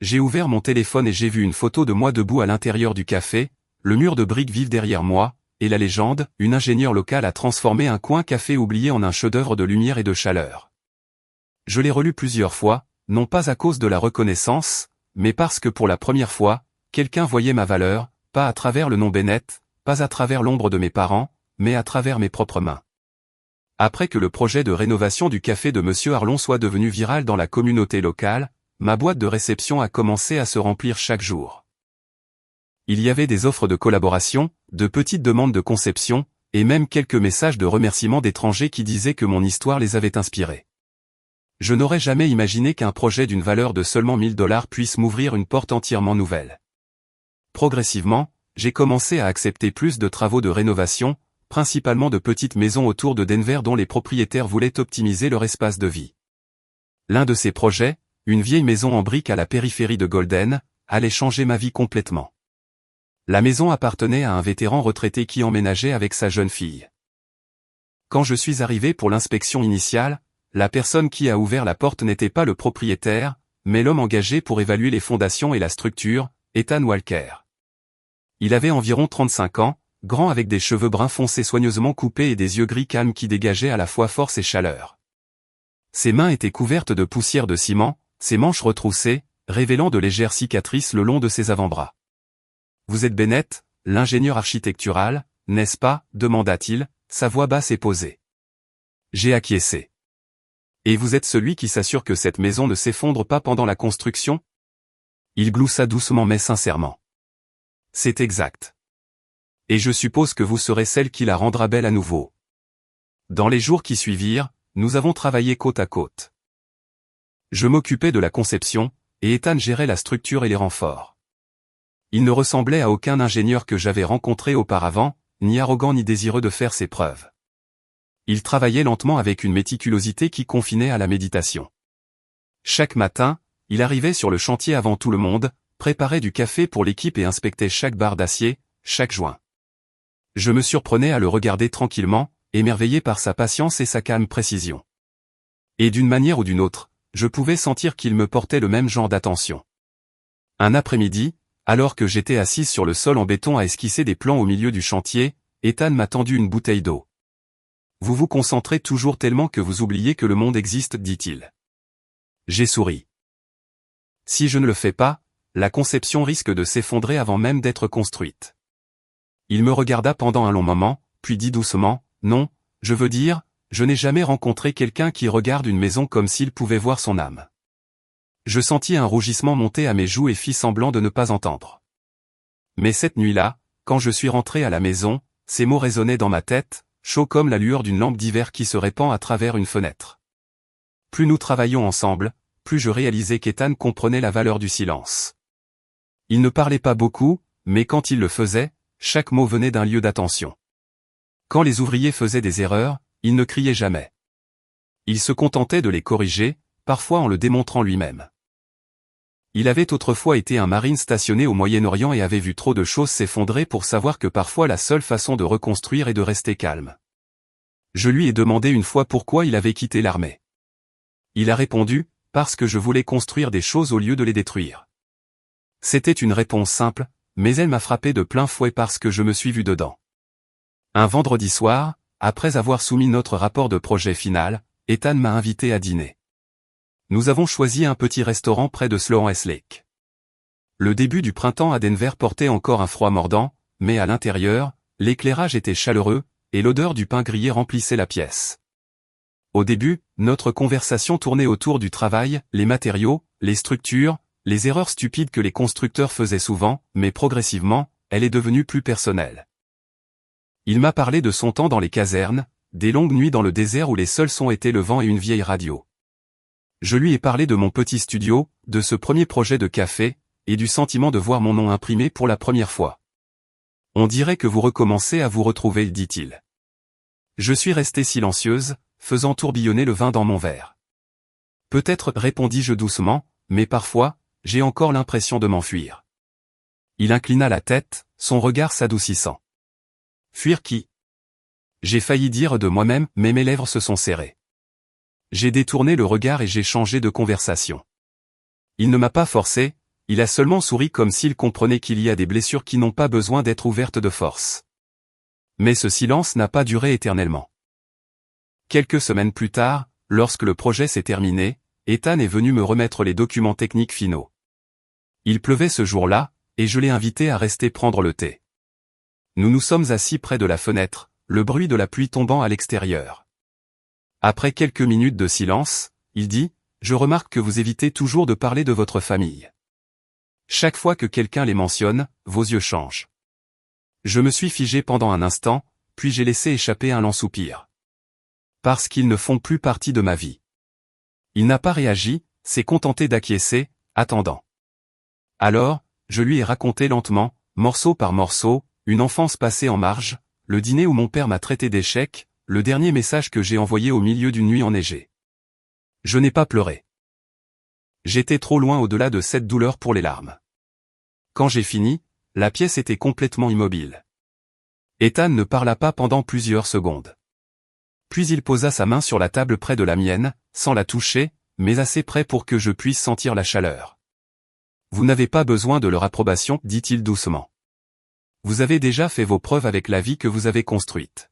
J'ai ouvert mon téléphone et j'ai vu une photo de moi debout à l'intérieur du café, le mur de briques vives derrière moi, et la légende, une ingénieure locale a transformé un coin café oublié en un chef-d'œuvre de lumière et de chaleur. Je l'ai relu plusieurs fois, non pas à cause de la reconnaissance, mais parce que pour la première fois, quelqu'un voyait ma valeur, pas à travers le nom Bennett, pas à travers l'ombre de mes parents, mais à travers mes propres mains. Après que le projet de rénovation du café de Monsieur Arlon soit devenu viral dans la communauté locale, ma boîte de réception a commencé à se remplir chaque jour. Il y avait des offres de collaboration, de petites demandes de conception, et même quelques messages de remerciement d'étrangers qui disaient que mon histoire les avait inspirés. Je n'aurais jamais imaginé qu'un projet d'une valeur de seulement 1000 $ puisse m'ouvrir une porte entièrement nouvelle. Progressivement, j'ai commencé à accepter plus de travaux de rénovation, principalement de petites maisons autour de Denver dont les propriétaires voulaient optimiser leur espace de vie. L'un de ces projets, une vieille maison en briques à la périphérie de Golden, allait changer ma vie complètement. La maison appartenait à un vétéran retraité qui emménageait avec sa jeune fille. Quand je suis arrivé pour l'inspection initiale, la personne qui a ouvert la porte n'était pas le propriétaire, mais l'homme engagé pour évaluer les fondations et la structure, Ethan Walker. Il avait environ 35 ans, grand avec des cheveux bruns foncés soigneusement coupés et des yeux gris calmes qui dégageaient à la fois force et chaleur. Ses mains étaient couvertes de poussière de ciment, ses manches retroussées, révélant de légères cicatrices le long de ses avant-bras. « Vous êtes Bennett, l'ingénieur architectural, n'est-ce pas ?» demanda-t-il, sa voix basse et posée. J'ai acquiescé. « Et vous êtes celui qui s'assure que cette maison ne s'effondre pas pendant la construction ?» Il gloussa doucement mais sincèrement. « C'est exact. Et je suppose que vous serez celle qui la rendra belle à nouveau. » Dans les jours qui suivirent, nous avons travaillé côte à côte. Je m'occupais de la conception, et Ethan gérait la structure et les renforts. Il ne ressemblait à aucun ingénieur que j'avais rencontré auparavant, ni arrogant ni désireux de faire ses preuves. Il travaillait lentement avec une méticulosité qui confinait à la méditation. Chaque matin, il arrivait sur le chantier avant tout le monde, préparait du café pour l'équipe et inspectait chaque barre d'acier, chaque joint. Je me surprenais à le regarder tranquillement, émerveillé par sa patience et sa calme précision. Et d'une manière ou d'une autre, je pouvais sentir qu'il me portait le même genre d'attention. Un après-midi, alors que j'étais assise sur le sol en béton à esquisser des plans au milieu du chantier, Ethan m'a tendu une bouteille d'eau. « Vous vous concentrez toujours tellement que vous oubliez que le monde existe, dit-il. » J'ai souri. « Si je ne le fais pas, la conception risque de s'effondrer avant même d'être construite. » Il me regarda pendant un long moment, puis dit doucement, « Non, je veux dire, je n'ai jamais rencontré quelqu'un qui regarde une maison comme s'il pouvait voir son âme. » Je sentis un rougissement monter à mes joues et fis semblant de ne pas entendre. Mais cette nuit-là, quand je suis rentré à la maison, ces mots résonnaient dans ma tête, chauds comme la lueur d'une lampe d'hiver qui se répand à travers une fenêtre. Plus nous travaillions ensemble, plus je réalisais qu'Ethan comprenait la valeur du silence. Il ne parlait pas beaucoup, mais quand il le faisait, chaque mot venait d'un lieu d'attention. Quand les ouvriers faisaient des erreurs, il ne criait jamais. Il se contentait de les corriger, parfois en le démontrant lui-même. Il avait autrefois été un marine stationné au Moyen-Orient et avait vu trop de choses s'effondrer pour savoir que parfois la seule façon de reconstruire est de rester calme. Je lui ai demandé une fois pourquoi il avait quitté l'armée. Il a répondu, « Parce que je voulais construire des choses au lieu de les détruire. » C'était une réponse simple, mais elle m'a frappé de plein fouet parce que je me suis vu dedans. Un vendredi soir, après avoir soumis notre rapport de projet final, Ethan m'a invité à dîner. Nous avons choisi un petit restaurant près de Sloan Lake. Le début du printemps à Denver portait encore un froid mordant, mais à l'intérieur, l'éclairage était chaleureux, et l'odeur du pain grillé remplissait la pièce. Au début, notre conversation tournait autour du travail, les matériaux, les structures, les erreurs stupides que les constructeurs faisaient souvent, mais progressivement, elle est devenue plus personnelle. Il m'a parlé de son temps dans les casernes, des longues nuits dans le désert où les seuls sons étaient le vent et une vieille radio. Je lui ai parlé de mon petit studio, de ce premier projet de café, et du sentiment de voir mon nom imprimé pour la première fois. On dirait que vous recommencez à vous retrouver, dit-il. Je suis restée silencieuse, faisant tourbillonner le vin dans mon verre. Peut-être, répondis-je doucement, mais parfois, j'ai encore l'impression de m'enfuir. Il inclina la tête, son regard s'adoucissant. Fuir qui? J'ai failli dire de moi-même, mais mes lèvres se sont serrées. J'ai détourné le regard et j'ai changé de conversation. Il ne m'a pas forcé, il a seulement souri comme s'il comprenait qu'il y a des blessures qui n'ont pas besoin d'être ouvertes de force. Mais ce silence n'a pas duré éternellement. Quelques semaines plus tard, lorsque le projet s'est terminé, Ethan est venu me remettre les documents techniques finaux. Il pleuvait ce jour-là, et je l'ai invité à rester prendre le thé. Nous nous sommes assis près de la fenêtre, le bruit de la pluie tombant à l'extérieur. Après quelques minutes de silence, il dit, « Je remarque que vous évitez toujours de parler de votre famille. Chaque fois que quelqu'un les mentionne, vos yeux changent. » Je me suis figé pendant un instant, puis j'ai laissé échapper un lent soupir. Parce qu'ils ne font plus partie de ma vie. Il n'a pas réagi, s'est contenté d'acquiescer, attendant. Alors, je lui ai raconté lentement, morceau par morceau, une enfance passée en marge, le dîner où mon père m'a traité d'échec, le dernier message que j'ai envoyé au milieu d'une nuit enneigée. Je n'ai pas pleuré. J'étais trop loin au-delà de cette douleur pour les larmes. Quand j'ai fini, la pièce était complètement immobile. Ethan ne parla pas pendant plusieurs secondes. Puis il posa sa main sur la table près de la mienne, sans la toucher, mais assez près pour que je puisse sentir la chaleur. Vous n'avez pas besoin de leur approbation, dit-il doucement. Vous avez déjà fait vos preuves avec la vie que vous avez construite.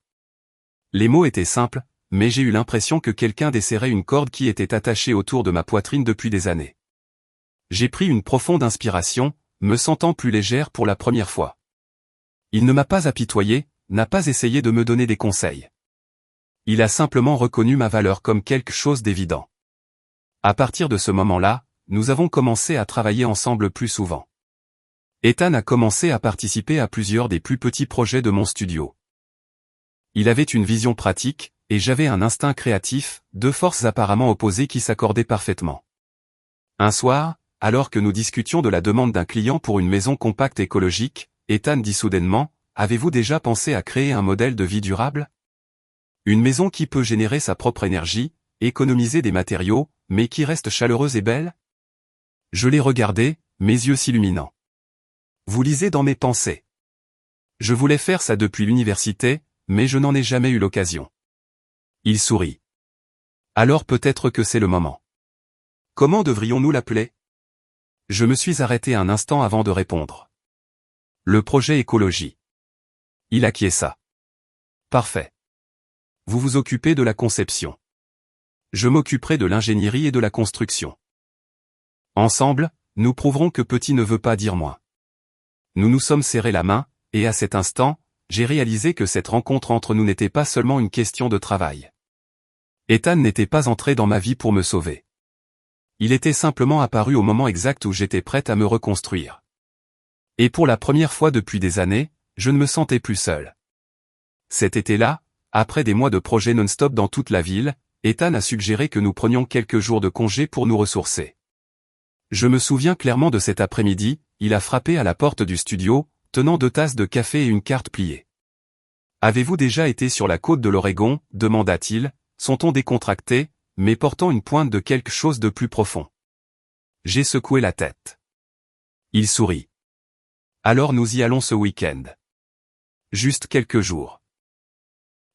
Les mots étaient simples, mais j'ai eu l'impression que quelqu'un desserrait une corde qui était attachée autour de ma poitrine depuis des années. J'ai pris une profonde inspiration, me sentant plus légère pour la première fois. Il ne m'a pas apitoyé, n'a pas essayé de me donner des conseils. Il a simplement reconnu ma valeur comme quelque chose d'évident. À partir de ce moment-là, nous avons commencé à travailler ensemble plus souvent. Ethan a commencé à participer à plusieurs des plus petits projets de mon studio. Il avait une vision pratique, et j'avais un instinct créatif, deux forces apparemment opposées qui s'accordaient parfaitement. Un soir, alors que nous discutions de la demande d'un client pour une maison compacte écologique, Ethan dit soudainement, « Avez-vous déjà pensé à créer un modèle de vie durable ? Une maison qui peut générer sa propre énergie, économiser des matériaux, mais qui reste chaleureuse et belle ?» Je l'ai regardé, mes yeux s'illuminant. Vous lisez dans mes pensées. Je voulais faire ça depuis l'université, mais je n'en ai jamais eu l'occasion. Il sourit. Alors peut-être que c'est le moment. Comment devrions-nous l'appeler? Je me suis arrêté un instant avant de répondre. Le projet écologie. Il acquiesça. Parfait. Vous vous occupez de la conception. Je m'occuperai de l'ingénierie et de la construction. Ensemble, nous prouverons que petit ne veut pas dire moins. Nous nous sommes serrés la main, et à cet instant, j'ai réalisé que cette rencontre entre nous n'était pas seulement une question de travail. Ethan n'était pas entré dans ma vie pour me sauver. Il était simplement apparu au moment exact où j'étais prête à me reconstruire. Et pour la première fois depuis des années, je ne me sentais plus seul. Cet été-là, après des mois de projets non-stop dans toute la ville, Ethan a suggéré que nous prenions quelques jours de congé pour nous ressourcer. Je me souviens clairement de cet après-midi, il a frappé à la porte du studio, tenant 2 tasses de café et une carte pliée. « Avez-vous déjà été sur la côte de l'Oregon » demanda-t-il, son ton décontracté, mais portant une pointe de quelque chose de plus profond. J'ai secoué la tête. Il sourit. « Alors nous y allons ce week-end. Juste quelques jours.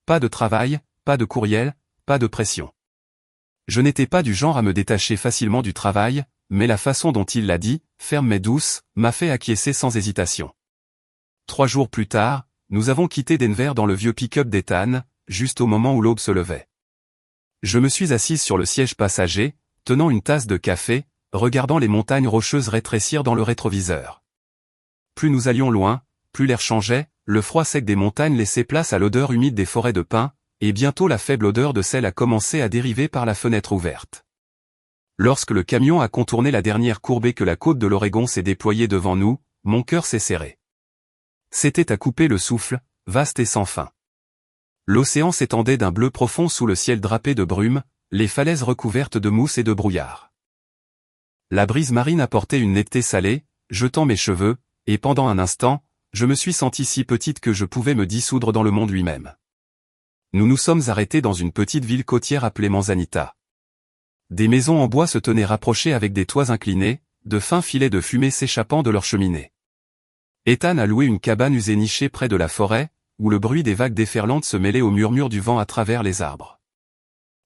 Pas de travail, pas de courriel, pas de pression. » Je n'étais pas du genre à me détacher facilement du travail, mais la façon dont il l'a dit, ferme mais douce, m'a fait acquiescer sans hésitation. 3 jours plus tard, nous avons quitté Denver dans le vieux pick-up d'Ethan, juste au moment où l'aube se levait. Je me suis assise sur le siège passager, tenant une tasse de café, regardant les montagnes rocheuses rétrécir dans le rétroviseur. Plus nous allions loin, plus l'air changeait, le froid sec des montagnes laissait place à l'odeur humide des forêts de pins, et bientôt la faible odeur de sel a commencé à dériver par la fenêtre ouverte. Lorsque le camion a contourné la dernière courbe et que la côte de l'Oregon s'est déployée devant nous, mon cœur s'est serré. C'était à couper le souffle, vaste et sans fin. L'océan s'étendait d'un bleu profond sous le ciel drapé de brume, les falaises recouvertes de mousse et de brouillard. La brise marine apportait une netteté salée, jetant mes cheveux, et pendant un instant, je me suis senti si petite que je pouvais me dissoudre dans le monde lui-même. Nous nous sommes arrêtés dans une petite ville côtière appelée Manzanita. Des maisons en bois se tenaient rapprochées avec des toits inclinés, de fins filets de fumée s'échappant de leurs cheminées. Ethan a loué une cabane usée nichée près de la forêt, où le bruit des vagues déferlantes se mêlait au murmure du vent à travers les arbres.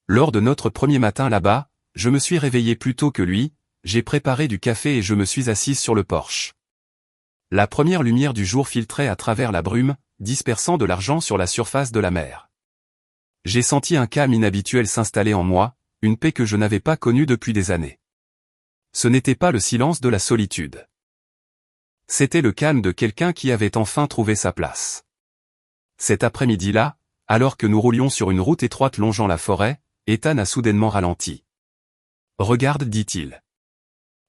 Lors de notre premier matin là-bas, je me suis réveillé plus tôt que lui, j'ai préparé du café et je me suis assise sur le porche. La première lumière du jour filtrait à travers la brume, dispersant de l'argent sur la surface de la mer. J'ai senti un calme inhabituel s'installer en moi, une paix que je n'avais pas connue depuis des années. Ce n'était pas le silence de la solitude. C'était le calme de quelqu'un qui avait enfin trouvé sa place. Cet après-midi-là, alors que nous roulions sur une route étroite longeant la forêt, Ethan a soudainement ralenti. « Regarde, dit-il. »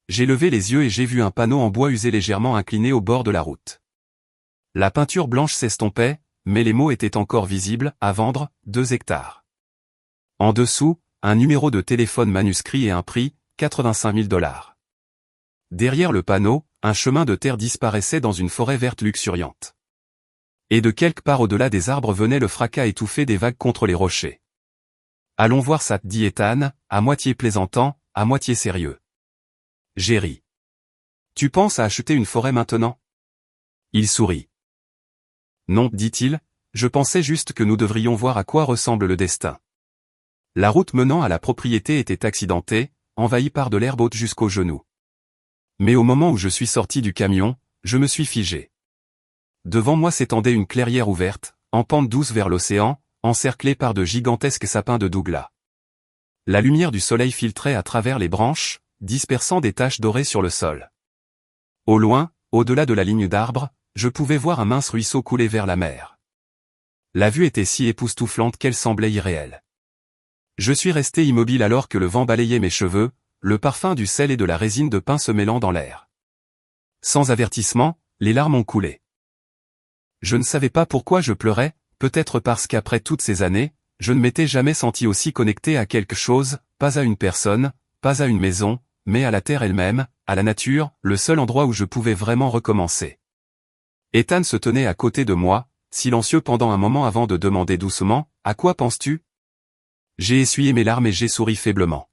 J'ai levé les yeux et j'ai vu un panneau en bois usé légèrement incliné au bord de la route. La peinture blanche s'estompait, mais les mots étaient encore visibles, à vendre, 2 hectares. En dessous, un numéro de téléphone manuscrit et un prix, 85 000 $. Derrière le panneau, un chemin de terre disparaissait dans une forêt verte luxuriante. Et de quelque part au-delà des arbres venait le fracas étouffé des vagues contre les rochers. « Allons voir ça, dit Ethan, à moitié plaisantant, à moitié sérieux. J'ai ri. Tu penses à acheter une forêt maintenant ? Il sourit. Non, dit-il, je pensais juste que nous devrions voir à quoi ressemble le destin. La route menant à la propriété était accidentée, envahie par de l'herbe haute jusqu'aux genoux. Mais au moment où je suis sorti du camion, je me suis figé. Devant moi s'étendait une clairière ouverte, en pente douce vers l'océan, encerclée par de gigantesques sapins de Douglas. La lumière du soleil filtrait à travers les branches, dispersant des taches dorées sur le sol. Au loin, au-delà de la ligne d'arbres, je pouvais voir un mince ruisseau couler vers la mer. La vue était si époustouflante qu'elle semblait irréelle. Je suis resté immobile alors que le vent balayait mes cheveux, le parfum du sel et de la résine de pin se mêlant dans l'air. Sans avertissement, les larmes ont coulé. Je ne savais pas pourquoi je pleurais, peut-être parce qu'après toutes ces années, je ne m'étais jamais senti aussi connecté à quelque chose, pas à une personne, pas à une maison, mais à la terre elle-même, à la nature, le seul endroit où je pouvais vraiment recommencer. Ethan se tenait à côté de moi, silencieux pendant un moment avant de demander doucement, « À quoi penses-tu » J'ai essuyé mes larmes et j'ai souri faiblement.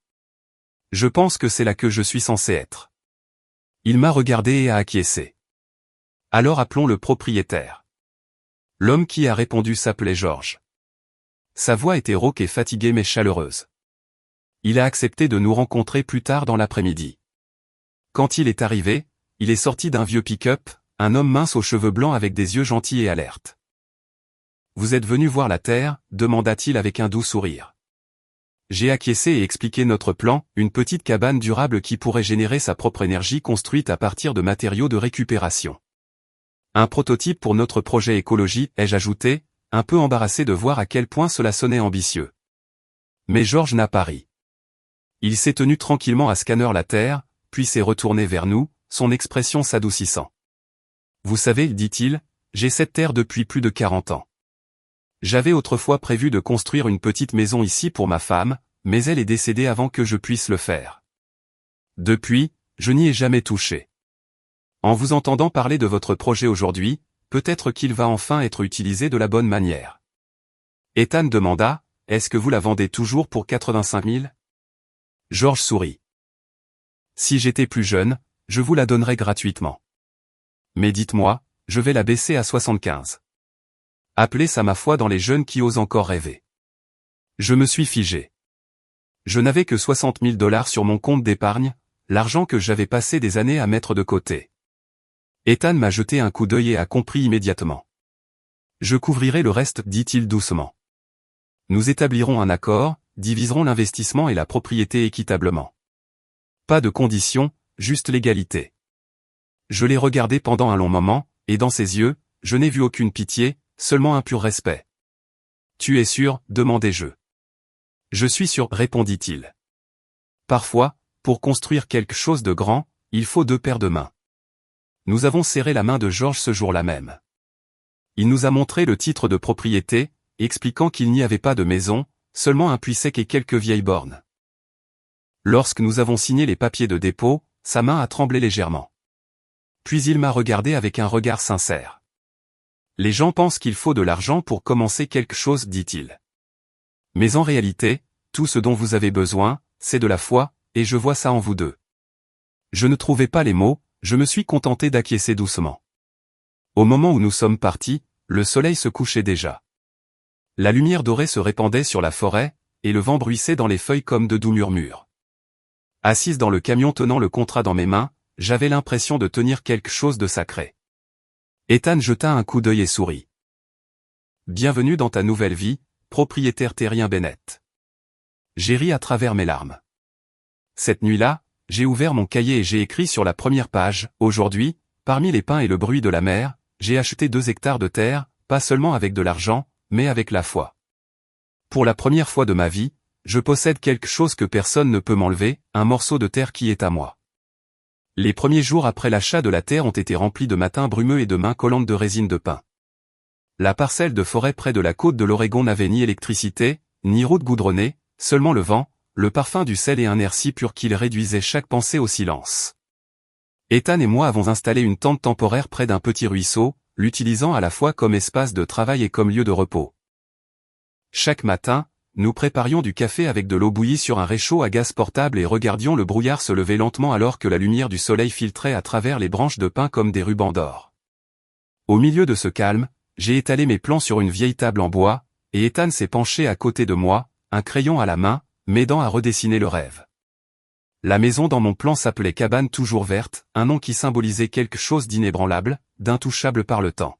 Je pense que c'est là que je suis censé être. Il m'a regardé et a acquiescé. Alors appelons le propriétaire. L'homme qui a répondu s'appelait George. Sa voix était rauque et fatiguée mais chaleureuse. Il a accepté de nous rencontrer plus tard dans l'après-midi. Quand il est arrivé, il est sorti d'un vieux pick-up, un homme mince aux cheveux blancs avec des yeux gentils et alertes. « Vous êtes venu voir la terre ?» demanda-t-il avec un doux sourire. J'ai acquiescé et expliqué notre plan, une petite cabane durable qui pourrait générer sa propre énergie construite à partir de matériaux de récupération. Un prototype pour notre projet écologie, ai-je ajouté, un peu embarrassé de voir à quel point cela sonnait ambitieux. Mais George n'a pas ri. Il s'est tenu tranquillement à scanner la terre, puis s'est retourné vers nous, son expression s'adoucissant. « Vous savez, dit-il, j'ai cette terre depuis plus de 40 ans. J'avais autrefois prévu de construire une petite maison ici pour ma femme, mais elle est décédée avant que je puisse le faire. Depuis, je n'y ai jamais touché. En vous entendant parler de votre projet aujourd'hui, peut-être qu'il va enfin être utilisé de la bonne manière. » Ethan demanda, « Est-ce que vous la vendez toujours pour 85 000 ?» George sourit. « Si j'étais plus jeune, je vous la donnerais gratuitement. Mais dites-moi, je vais la baisser à 75. Appelez ça ma foi dans les jeunes qui osent encore rêver. » Je me suis figé. Je n'avais que 60 000 $ sur mon compte d'épargne, l'argent que j'avais passé des années à mettre de côté. Ethan m'a jeté un coup d'œil et a compris immédiatement. « Je couvrirai le reste, dit-il doucement. Nous établirons un accord, diviserons l'investissement et la propriété équitablement. Pas de conditions, juste l'égalité. » Je l'ai regardé pendant un long moment, et dans ses yeux, je n'ai vu aucune pitié, seulement un pur respect. Tu es sûr, demandai-je. Je suis sûr, répondit-il. Parfois, pour construire quelque chose de grand, il faut 2 paires de mains. Nous avons serré la main de Georges ce jour-là même. Il nous a montré le titre de propriété, expliquant qu'il n'y avait pas de maison, seulement un puits sec et quelques vieilles bornes. Lorsque nous avons signé les papiers de dépôt, sa main a tremblé légèrement. Puis il m'a regardé avec un regard sincère. Les gens pensent qu'il faut de l'argent pour commencer quelque chose, dit-il. Mais en réalité, tout ce dont vous avez besoin, c'est de la foi, et je vois ça en vous deux. Je ne trouvais pas les mots, je me suis contenté d'acquiescer doucement. Au moment où nous sommes partis, le soleil se couchait déjà. La lumière dorée se répandait sur la forêt, et le vent bruissait dans les feuilles comme de doux murmures. Assise dans le camion tenant le contrat dans mes mains, j'avais l'impression de tenir quelque chose de sacré. Ethan jeta un coup d'œil et sourit. Bienvenue dans ta nouvelle vie, propriétaire terrien Bennett. J'ai ri à travers mes larmes. Cette nuit-là, j'ai ouvert mon cahier et j'ai écrit sur la première page, aujourd'hui, parmi les pins et le bruit de la mer, j'ai acheté 2 hectares de terre, pas seulement avec de l'argent, mais avec la foi. Pour la première fois de ma vie, je possède quelque chose que personne ne peut m'enlever, un morceau de terre qui est à moi. Les premiers jours après l'achat de la terre ont été remplis de matins brumeux et de mains collantes de résine de pin. La parcelle de forêt près de la côte de l'Oregon n'avait ni électricité, ni route goudronnée, seulement le vent, le parfum du sel et un air si pur qu'il réduisait chaque pensée au silence. Ethan et moi avons installé une tente temporaire près d'un petit ruisseau, l'utilisant à la fois comme espace de travail et comme lieu de repos. Chaque matin, nous préparions du café avec de l'eau bouillie sur un réchaud à gaz portable et regardions le brouillard se lever lentement alors que la lumière du soleil filtrait à travers les branches de pin comme des rubans d'or. Au milieu de ce calme, j'ai étalé mes plans sur une vieille table en bois, et Ethan s'est penché à côté de moi, un crayon à la main, m'aidant à redessiner le rêve. La maison dans mon plan s'appelait Cabane toujours verte, un nom qui symbolisait quelque chose d'inébranlable, d'intouchable par le temps.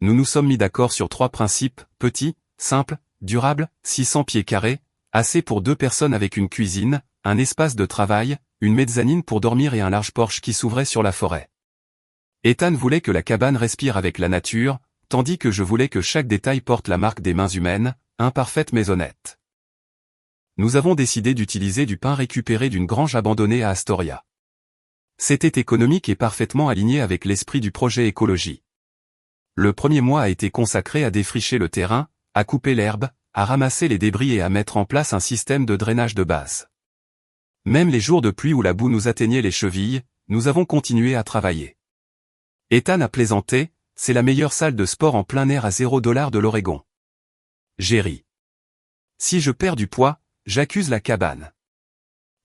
Nous nous sommes mis d'accord sur 3 principes, petit, simple, durable, 600 pieds carrés, assez pour 2 personnes avec une cuisine, un espace de travail, une mezzanine pour dormir et un large porche qui s'ouvrait sur la forêt. Ethan voulait que la cabane respire avec la nature, tandis que je voulais que chaque détail porte la marque des mains humaines, imparfaites mais honnêtes. Nous avons décidé d'utiliser du pain récupéré d'une grange abandonnée à Astoria. C'était économique et parfaitement aligné avec l'esprit du projet écologie. Le premier mois a été consacré à défricher le terrain, à couper l'herbe, à ramasser les débris et à mettre en place un système de drainage de base. Même les jours de pluie où la boue nous atteignait les chevilles, nous avons continué à travailler. Ethan a plaisanté, c'est la meilleure salle de sport en plein air à $0 de l'Oregon. J'ai ri. Si je perds du poids, j'accuse la cabane.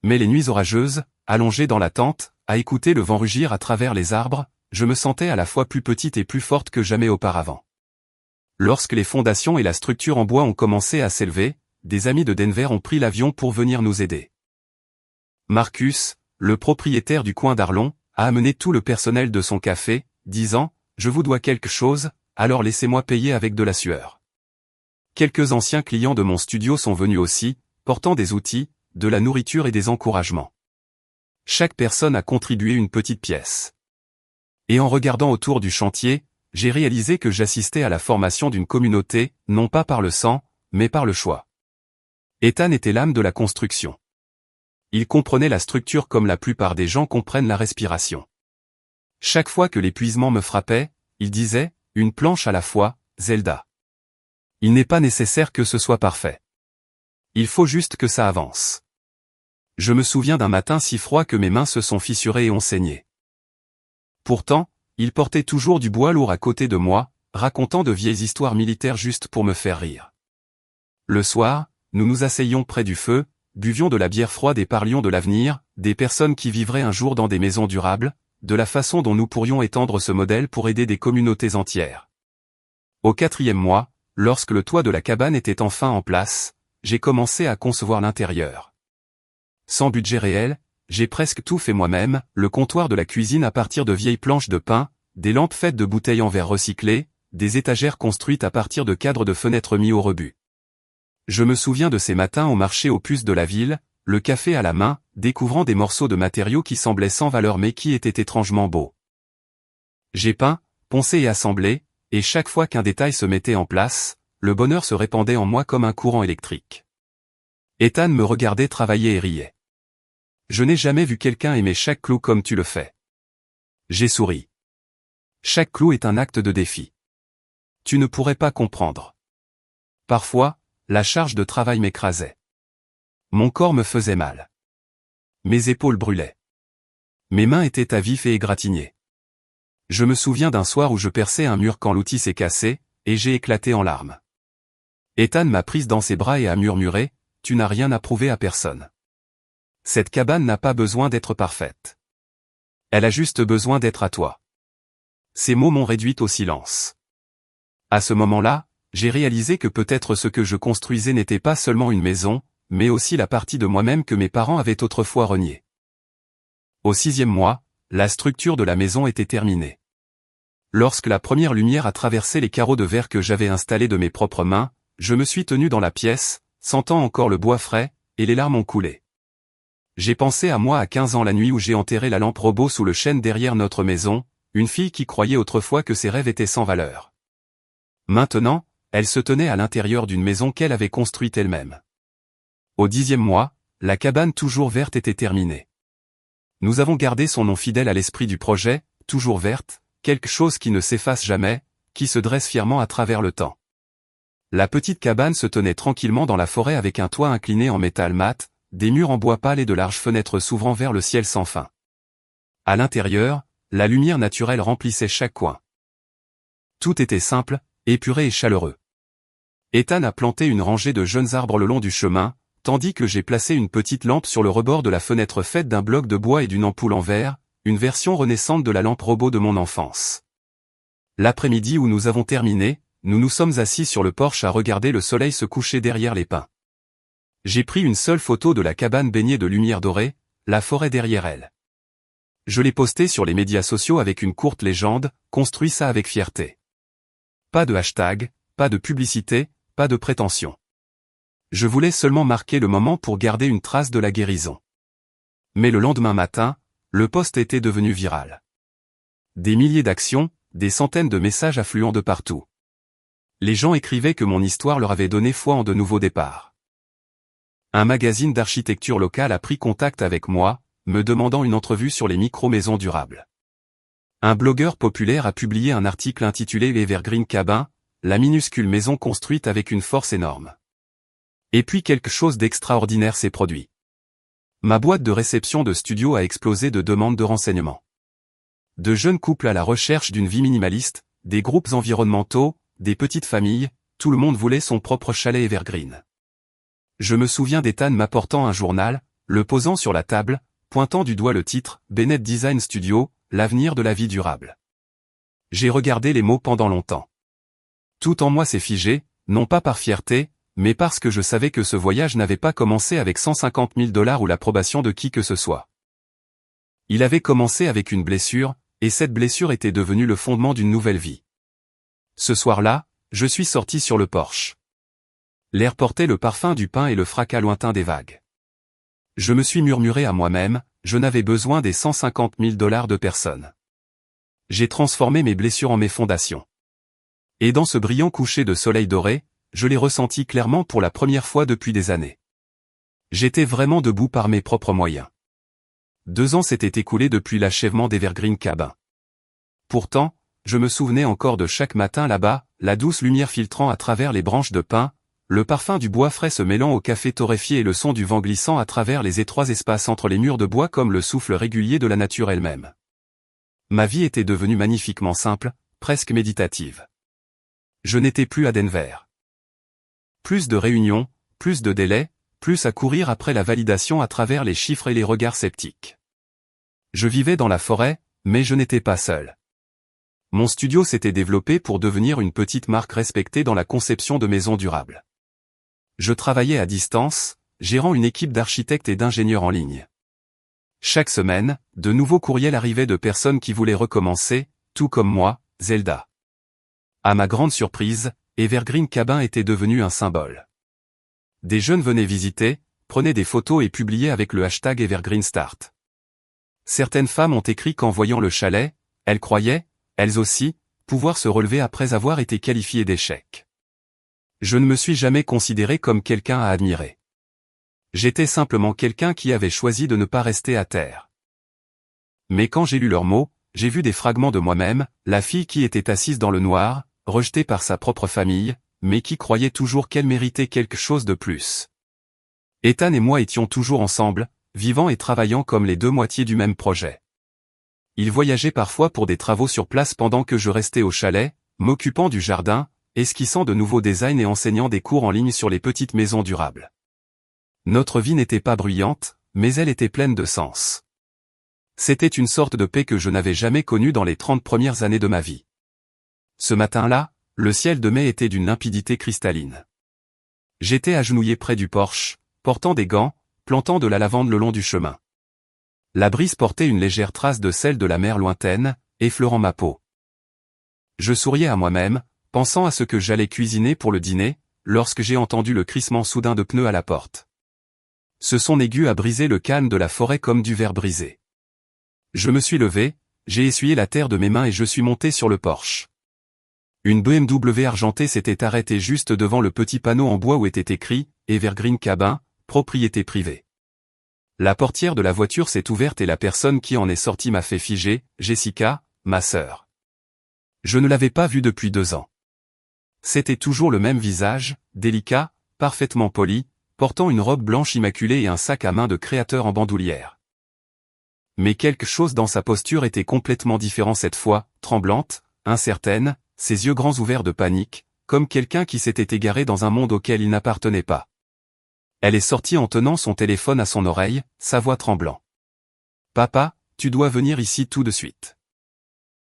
Mais les nuits orageuses, allongé dans la tente, à écouter le vent rugir à travers les arbres, je me sentais à la fois plus petite et plus forte que jamais auparavant. Lorsque les fondations et la structure en bois ont commencé à s'élever, des amis de Denver ont pris l'avion pour venir nous aider. Marcus, le propriétaire du coin d'Arlon, a amené tout le personnel de son café, disant « Je vous dois quelque chose, alors laissez-moi payer avec de la sueur ». Quelques anciens clients de mon studio sont venus aussi, portant des outils, de la nourriture et des encouragements. Chaque personne a contribué une petite pièce. Et en regardant autour du chantier, j'ai réalisé que j'assistais à la formation d'une communauté, non pas par le sang, mais par le choix. Ethan était l'âme de la construction. Il comprenait la structure comme la plupart des gens comprennent la respiration. Chaque fois que l'épuisement me frappait, il disait, une planche à la fois, Zelda. Il n'est pas nécessaire que ce soit parfait. Il faut juste que ça avance. Je me souviens d'un matin si froid que mes mains se sont fissurées et ont saigné. Pourtant, il portait toujours du bois lourd à côté de moi, racontant de vieilles histoires militaires juste pour me faire rire. Le soir, nous nous asseyions près du feu, buvions de la bière froide et parlions de l'avenir, des personnes qui vivraient un jour dans des maisons durables, de la façon dont nous pourrions étendre ce modèle pour aider des communautés entières. Au 4e mois, lorsque le toit de la cabane était enfin en place, j'ai commencé à concevoir l'intérieur. Sans budget réel, j'ai presque tout fait moi-même, le comptoir de la cuisine à partir de vieilles planches de pin, des lampes faites de bouteilles en verre recyclées, des étagères construites à partir de cadres de fenêtres mis au rebut. Je me souviens de ces matins au marché aux puces de la ville, le café à la main, découvrant des morceaux de matériaux qui semblaient sans valeur mais qui étaient étrangement beaux. J'ai peint, poncer et assembler, et chaque fois qu'un détail se mettait en place, le bonheur se répandait en moi comme un courant électrique. Ethan me regardait travailler et riait. Je n'ai jamais vu quelqu'un aimer chaque clou comme tu le fais. J'ai souri. Chaque clou est un acte de défi. Tu ne pourrais pas comprendre. Parfois, la charge de travail m'écrasait. Mon corps me faisait mal. Mes épaules brûlaient. Mes mains étaient à vif et égratignées. Je me souviens d'un soir où je perçais un mur quand l'outil s'est cassé, et j'ai éclaté en larmes. Ethan m'a prise dans ses bras et a murmuré, « Tu n'as rien à prouver à personne. Cette cabane n'a pas besoin d'être parfaite. Elle a juste besoin d'être à toi. » Ces mots m'ont réduite au silence. À ce moment-là, j'ai réalisé que peut-être ce que je construisais n'était pas seulement une maison, mais aussi la partie de moi-même que mes parents avaient autrefois reniée. Au 6e mois, la structure de la maison était terminée. Lorsque la première lumière a traversé les carreaux de verre que j'avais installés de mes propres mains, je me suis tenu dans la pièce, sentant encore le bois frais, et les larmes ont coulé. J'ai pensé à moi à 15 ans la nuit où j'ai enterré la lampe robot sous le chêne derrière notre maison, une fille qui croyait autrefois que ses rêves étaient sans valeur. Maintenant, elle se tenait à l'intérieur d'une maison qu'elle avait construite elle-même. Au 10e mois, la cabane toujours verte était terminée. Nous avons gardé son nom fidèle à l'esprit du projet, toujours verte, quelque chose qui ne s'efface jamais, qui se dresse fièrement à travers le temps. La petite cabane se tenait tranquillement dans la forêt avec un toit incliné en métal mat, des murs en bois pâle et de larges fenêtres s'ouvrant vers le ciel sans fin. À l'intérieur, la lumière naturelle remplissait chaque coin. Tout était simple, épuré et chaleureux. Ethan a planté une rangée de jeunes arbres le long du chemin, tandis que j'ai placé une petite lampe sur le rebord de la fenêtre faite d'un bloc de bois et d'une ampoule en verre, une version renaissante de la lampe robot de mon enfance. L'après-midi où nous avons terminé, nous nous sommes assis sur le porche à regarder le soleil se coucher derrière les pins. J'ai pris une seule photo de la cabane baignée de lumière dorée, la forêt derrière elle. Je l'ai postée sur les médias sociaux avec une courte légende, construis ça avec fierté. Pas de hashtag, pas de publicité, pas de prétention. Je voulais seulement marquer le moment pour garder une trace de la guérison. Mais le lendemain matin, le post était devenu viral. Des milliers d'actions, des centaines de messages affluant de partout. Les gens écrivaient que mon histoire leur avait donné foi en de nouveaux départs. Un magazine d'architecture locale a pris contact avec moi, me demandant une entrevue sur les micro-maisons durables. Un blogueur populaire a publié un article intitulé Evergreen Cabin, la minuscule maison construite avec une force énorme. Et puis quelque chose d'extraordinaire s'est produit. Ma boîte de réception de studio a explosé de demandes de renseignements. De jeunes couples à la recherche d'une vie minimaliste, des groupes environnementaux, des petites familles, tout le monde voulait son propre chalet Evergreen. Je me souviens d'Ethan m'apportant un journal, le posant sur la table, pointant du doigt le titre « Bennett Design Studio, l'avenir de la vie durable ». J'ai regardé les mots pendant longtemps. Tout en moi s'est figé, non pas par fierté, mais parce que je savais que ce voyage n'avait pas commencé avec 150 000 $ ou l'approbation de qui que ce soit. Il avait commencé avec une blessure, et cette blessure était devenue le fondement d'une nouvelle vie. Ce soir-là, je suis sorti sur le porche. L'air portait le parfum du pin et le fracas lointain des vagues. Je me suis murmuré à moi-même, je n'avais besoin des 150 000 $ de personne. J'ai transformé mes blessures en mes fondations. Et dans ce brillant coucher de soleil doré, je l'ai ressenti clairement pour la première fois depuis des années. J'étais vraiment debout par mes propres moyens. 2 ans s'étaient écoulés depuis l'achèvement d'Evergreen Cabin. Pourtant, je me souvenais encore de chaque matin là-bas, la douce lumière filtrant à travers les branches de pin, le parfum du bois frais se mêlant au café torréfié et le son du vent glissant à travers les étroits espaces entre les murs de bois comme le souffle régulier de la nature elle-même. Ma vie était devenue magnifiquement simple, presque méditative. Je n'étais plus à Denver. Plus de réunions, plus de délais, plus à courir après la validation à travers les chiffres et les regards sceptiques. Je vivais dans la forêt, mais je n'étais pas seul. Mon studio s'était développé pour devenir une petite marque respectée dans la conception de maisons durables. Je travaillais à distance, gérant une équipe d'architectes et d'ingénieurs en ligne. Chaque semaine, de nouveaux courriels arrivaient de personnes qui voulaient recommencer, tout comme moi, Zelda. À ma grande surprise, Evergreen Cabin était devenu un symbole. Des jeunes venaient visiter, prenaient des photos et publiaient avec le hashtag EvergreenStart. Certaines femmes ont écrit qu'en voyant le chalet, elles croyaient, elles aussi, pouvoir se relever après avoir été qualifié d'échec. Je ne me suis jamais considéré comme quelqu'un à admirer. J'étais simplement quelqu'un qui avait choisi de ne pas rester à terre. Mais quand j'ai lu leurs mots, j'ai vu des fragments de moi-même, la fille qui était assise dans le noir, rejetée par sa propre famille, mais qui croyait toujours qu'elle méritait quelque chose de plus. Ethan et moi étions toujours ensemble, vivant et travaillant comme les deux moitiés du même projet. Il voyageait parfois pour des travaux sur place pendant que je restais au chalet, m'occupant du jardin, esquissant de nouveaux designs et enseignant des cours en ligne sur les petites maisons durables. Notre vie n'était pas bruyante, mais elle était pleine de sens. C'était une sorte de paix que je n'avais jamais connue dans les 30 premières années de ma vie. Ce matin-là, le ciel de mai était d'une limpidité cristalline. J'étais agenouillé près du porche, portant des gants, plantant de la lavande le long du chemin. La brise portait une légère trace de sel de la mer lointaine, effleurant ma peau. Je souriais à moi-même, pensant à ce que j'allais cuisiner pour le dîner, lorsque j'ai entendu le crissement soudain de pneus à la porte. Ce son aigu a brisé le calme de la forêt comme du verre brisé. Je me suis levé, j'ai essuyé la terre de mes mains et je suis monté sur le porche. Une BMW argentée s'était arrêtée juste devant le petit panneau en bois où était écrit « Evergreen Cabin, propriété privée ». La portière de la voiture s'est ouverte et la personne qui en est sortie m'a fait figer, Jessica, ma sœur. Je ne l'avais pas vue depuis 2 ans. C'était toujours le même visage, délicat, parfaitement poli, portant une robe blanche immaculée et un sac à main de créateur en bandoulière. Mais quelque chose dans sa posture était complètement différent cette fois, tremblante, incertaine, ses yeux grands ouverts de panique, comme quelqu'un qui s'était égaré dans un monde auquel il n'appartenait pas. Elle est sortie en tenant son téléphone à son oreille, sa voix tremblant. « Papa, tu dois venir ici tout de suite. »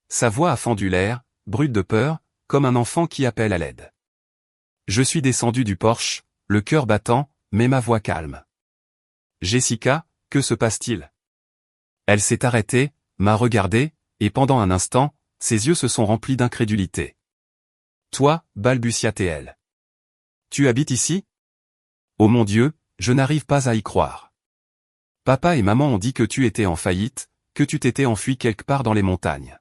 Sa voix a fendu l'air, brute de peur, comme un enfant qui appelle à l'aide. Je suis descendu du porche, le cœur battant, mais ma voix calme. « Jessica, que se passe-t-il » Elle s'est arrêtée, m'a regardé, et pendant un instant, ses yeux se sont remplis d'incrédulité. « Toi, balbutia-t-elle. Tu habites ici ? Oh mon Dieu, je n'arrive pas à y croire. Papa et maman ont dit que tu étais en faillite, que tu t'étais enfui quelque part dans les montagnes.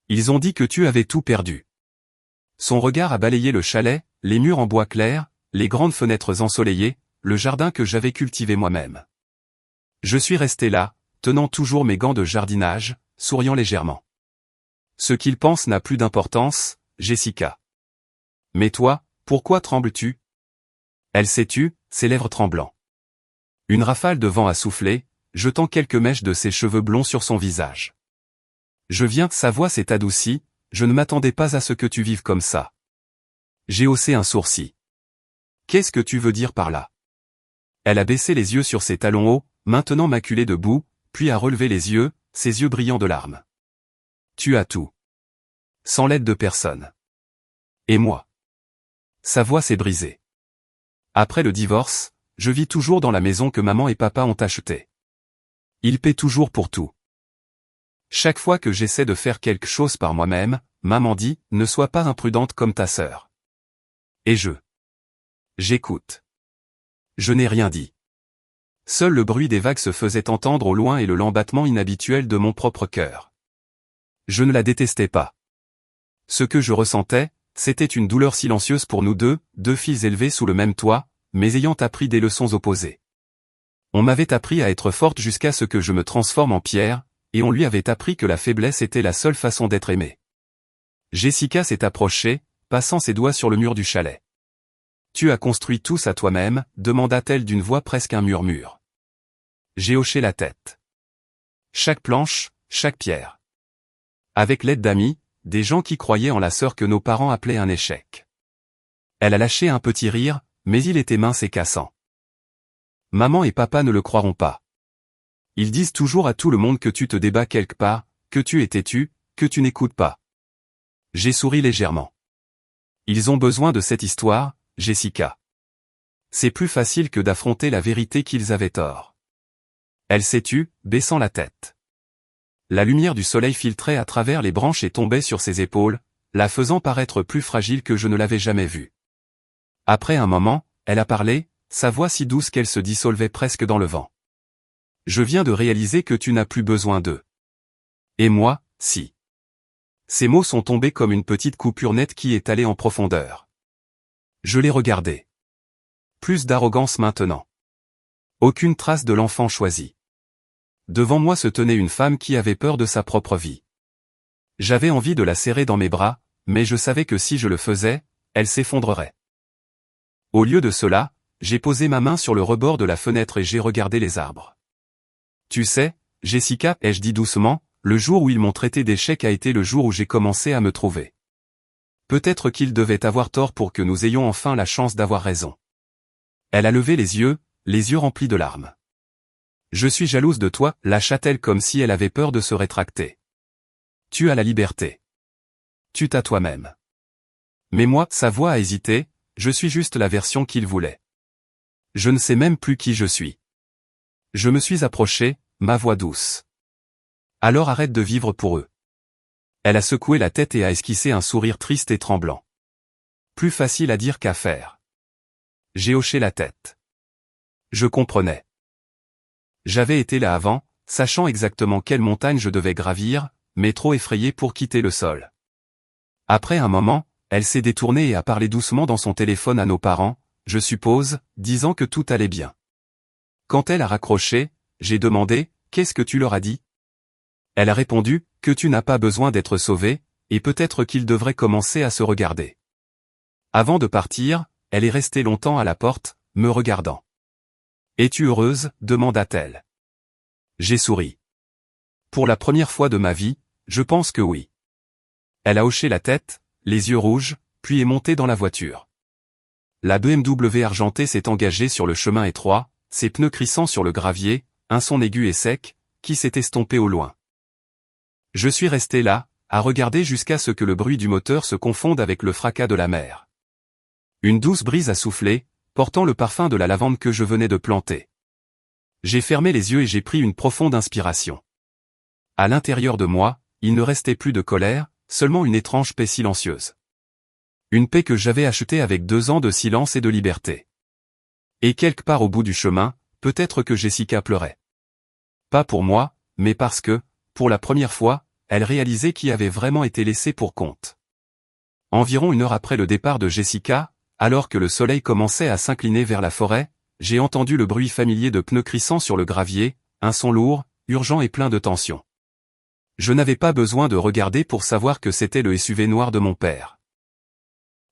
Ils ont dit que tu avais tout perdu. » Son regard a balayé le chalet, les murs en bois clair, les grandes fenêtres ensoleillées, le jardin que j'avais cultivé moi-même. Je suis resté là, tenant toujours mes gants de jardinage, souriant légèrement. Ce qu'il pense n'a plus d'importance, Jessica. Mais toi, pourquoi trembles-tu ? Elle s'est tue, ses lèvres tremblant. Une rafale de vent a soufflé, jetant quelques mèches de ses cheveux blonds sur son visage. Sa voix s'est adoucie, je ne m'attendais pas à ce que tu vives comme ça. J'ai haussé un sourcil. Qu'est-ce que tu veux dire par là ? Elle a baissé les yeux sur ses talons hauts, maintenant maculés de boue, puis a relevé les yeux, ses yeux brillants de larmes. Tu as tout. Sans l'aide de personne. Et moi. Sa voix s'est brisée. Après le divorce, je vis toujours dans la maison que maman et papa ont achetée. Ils paient toujours pour tout. Chaque fois que j'essaie de faire quelque chose par moi-même, maman dit, ne sois pas imprudente comme ta sœur. Et j'écoute. Je n'ai rien dit. Seul le bruit des vagues se faisait entendre au loin et le lent battement inhabituel de mon propre cœur. Je ne la détestais pas. Ce que je ressentais, c'était une douleur silencieuse pour nous deux filles élevées sous le même toit, mais ayant appris des leçons opposées. On m'avait appris à être forte jusqu'à ce que je me transforme en pierre, et on lui avait appris que la faiblesse était la seule façon d'être aimée. Jessica s'est approchée, passant ses doigts sur le mur du chalet. « Tu as construit tout ça toi-même » demanda-t-elle d'une voix presque un murmure. J'ai hoché la tête. Chaque planche, chaque pierre. Avec l'aide d'amis, des gens qui croyaient en la sœur que nos parents appelaient un échec. Elle a lâché un petit rire, mais il était mince et cassant. Maman et papa ne le croiront pas. Ils disent toujours à tout le monde que tu te débats quelque part, que tu es têtu, que tu n'écoutes pas. J'ai souri légèrement. Ils ont besoin de cette histoire, Jessica. C'est plus facile que d'affronter la vérité qu'ils avaient tort. Elle s'est tue, baissant la tête. La lumière du soleil filtrait à travers les branches et tombait sur ses épaules, la faisant paraître plus fragile que je ne l'avais jamais vue. Après un moment, elle a parlé, sa voix si douce qu'elle se dissolvait presque dans le vent. Je viens de réaliser que tu n'as plus besoin d'eux. Et moi, si. Ces mots sont tombés comme une petite coupure nette qui est allée en profondeur. Je l'ai regardé. Plus d'arrogance maintenant. Aucune trace de l'enfant choisi. Devant moi se tenait une femme qui avait peur de sa propre vie. J'avais envie de la serrer dans mes bras, mais je savais que si je le faisais, elle s'effondrerait. Au lieu de cela, j'ai posé ma main sur le rebord de la fenêtre et j'ai regardé les arbres. Tu sais, Jessica, ai-je dit doucement, le jour où ils m'ont traité d'échec a été le jour où j'ai commencé à me trouver. Peut-être qu'ils devaient avoir tort pour que nous ayons enfin la chance d'avoir raison. Elle a levé les yeux remplis de larmes. Je suis jalouse de toi, lâcha-t-elle comme si elle avait peur de se rétracter. Tu as la liberté. Tue à toi-même. Mais moi, sa voix a hésité, je suis juste la version qu'il voulait. Je ne sais même plus qui je suis. Je me suis approché, ma voix douce. Alors arrête de vivre pour eux. Elle a secoué la tête et a esquissé un sourire triste et tremblant. Plus facile à dire qu'à faire. J'ai hoché la tête. Je comprenais. J'avais été là avant, sachant exactement quelle montagne je devais gravir, mais trop effrayé pour quitter le sol. Après un moment, elle s'est détournée et a parlé doucement dans son téléphone à nos parents, je suppose, disant que tout allait bien. Quand elle a raccroché, j'ai demandé, « Qu'est-ce que tu leur as dit ?» Elle a répondu, « Que tu n'as pas besoin d'être sauvé, et peut-être qu'ils devraient commencer à se regarder. » Avant de partir, elle est restée longtemps à la porte, me regardant. « Es-tu heureuse ?» demanda-t-elle. J'ai souri. Pour la première fois de ma vie, je pense que oui. Elle a hoché la tête, les yeux rouges, puis est montée dans la voiture. La BMW argentée s'est engagée sur le chemin étroit, ses pneus crissant sur le gravier, un son aigu et sec, qui s'est estompé au loin. Je suis resté là, à regarder jusqu'à ce que le bruit du moteur se confonde avec le fracas de la mer. Une douce brise a soufflé, portant le parfum de la lavande que je venais de planter. J'ai fermé les yeux et j'ai pris une profonde inspiration. À l'intérieur de moi, il ne restait plus de colère, seulement une étrange paix silencieuse. Une paix que j'avais achetée avec 2 ans de silence et de liberté. Et quelque part au bout du chemin, peut-être que Jessica pleurait. Pas pour moi, mais parce que, pour la première fois, elle réalisait qui avait vraiment été laissé pour compte. Environ 1 heure après le départ de Jessica, alors que le soleil commençait à s'incliner vers la forêt, j'ai entendu le bruit familier de pneus crissant sur le gravier, un son lourd, urgent et plein de tension. Je n'avais pas besoin de regarder pour savoir que c'était le SUV noir de mon père.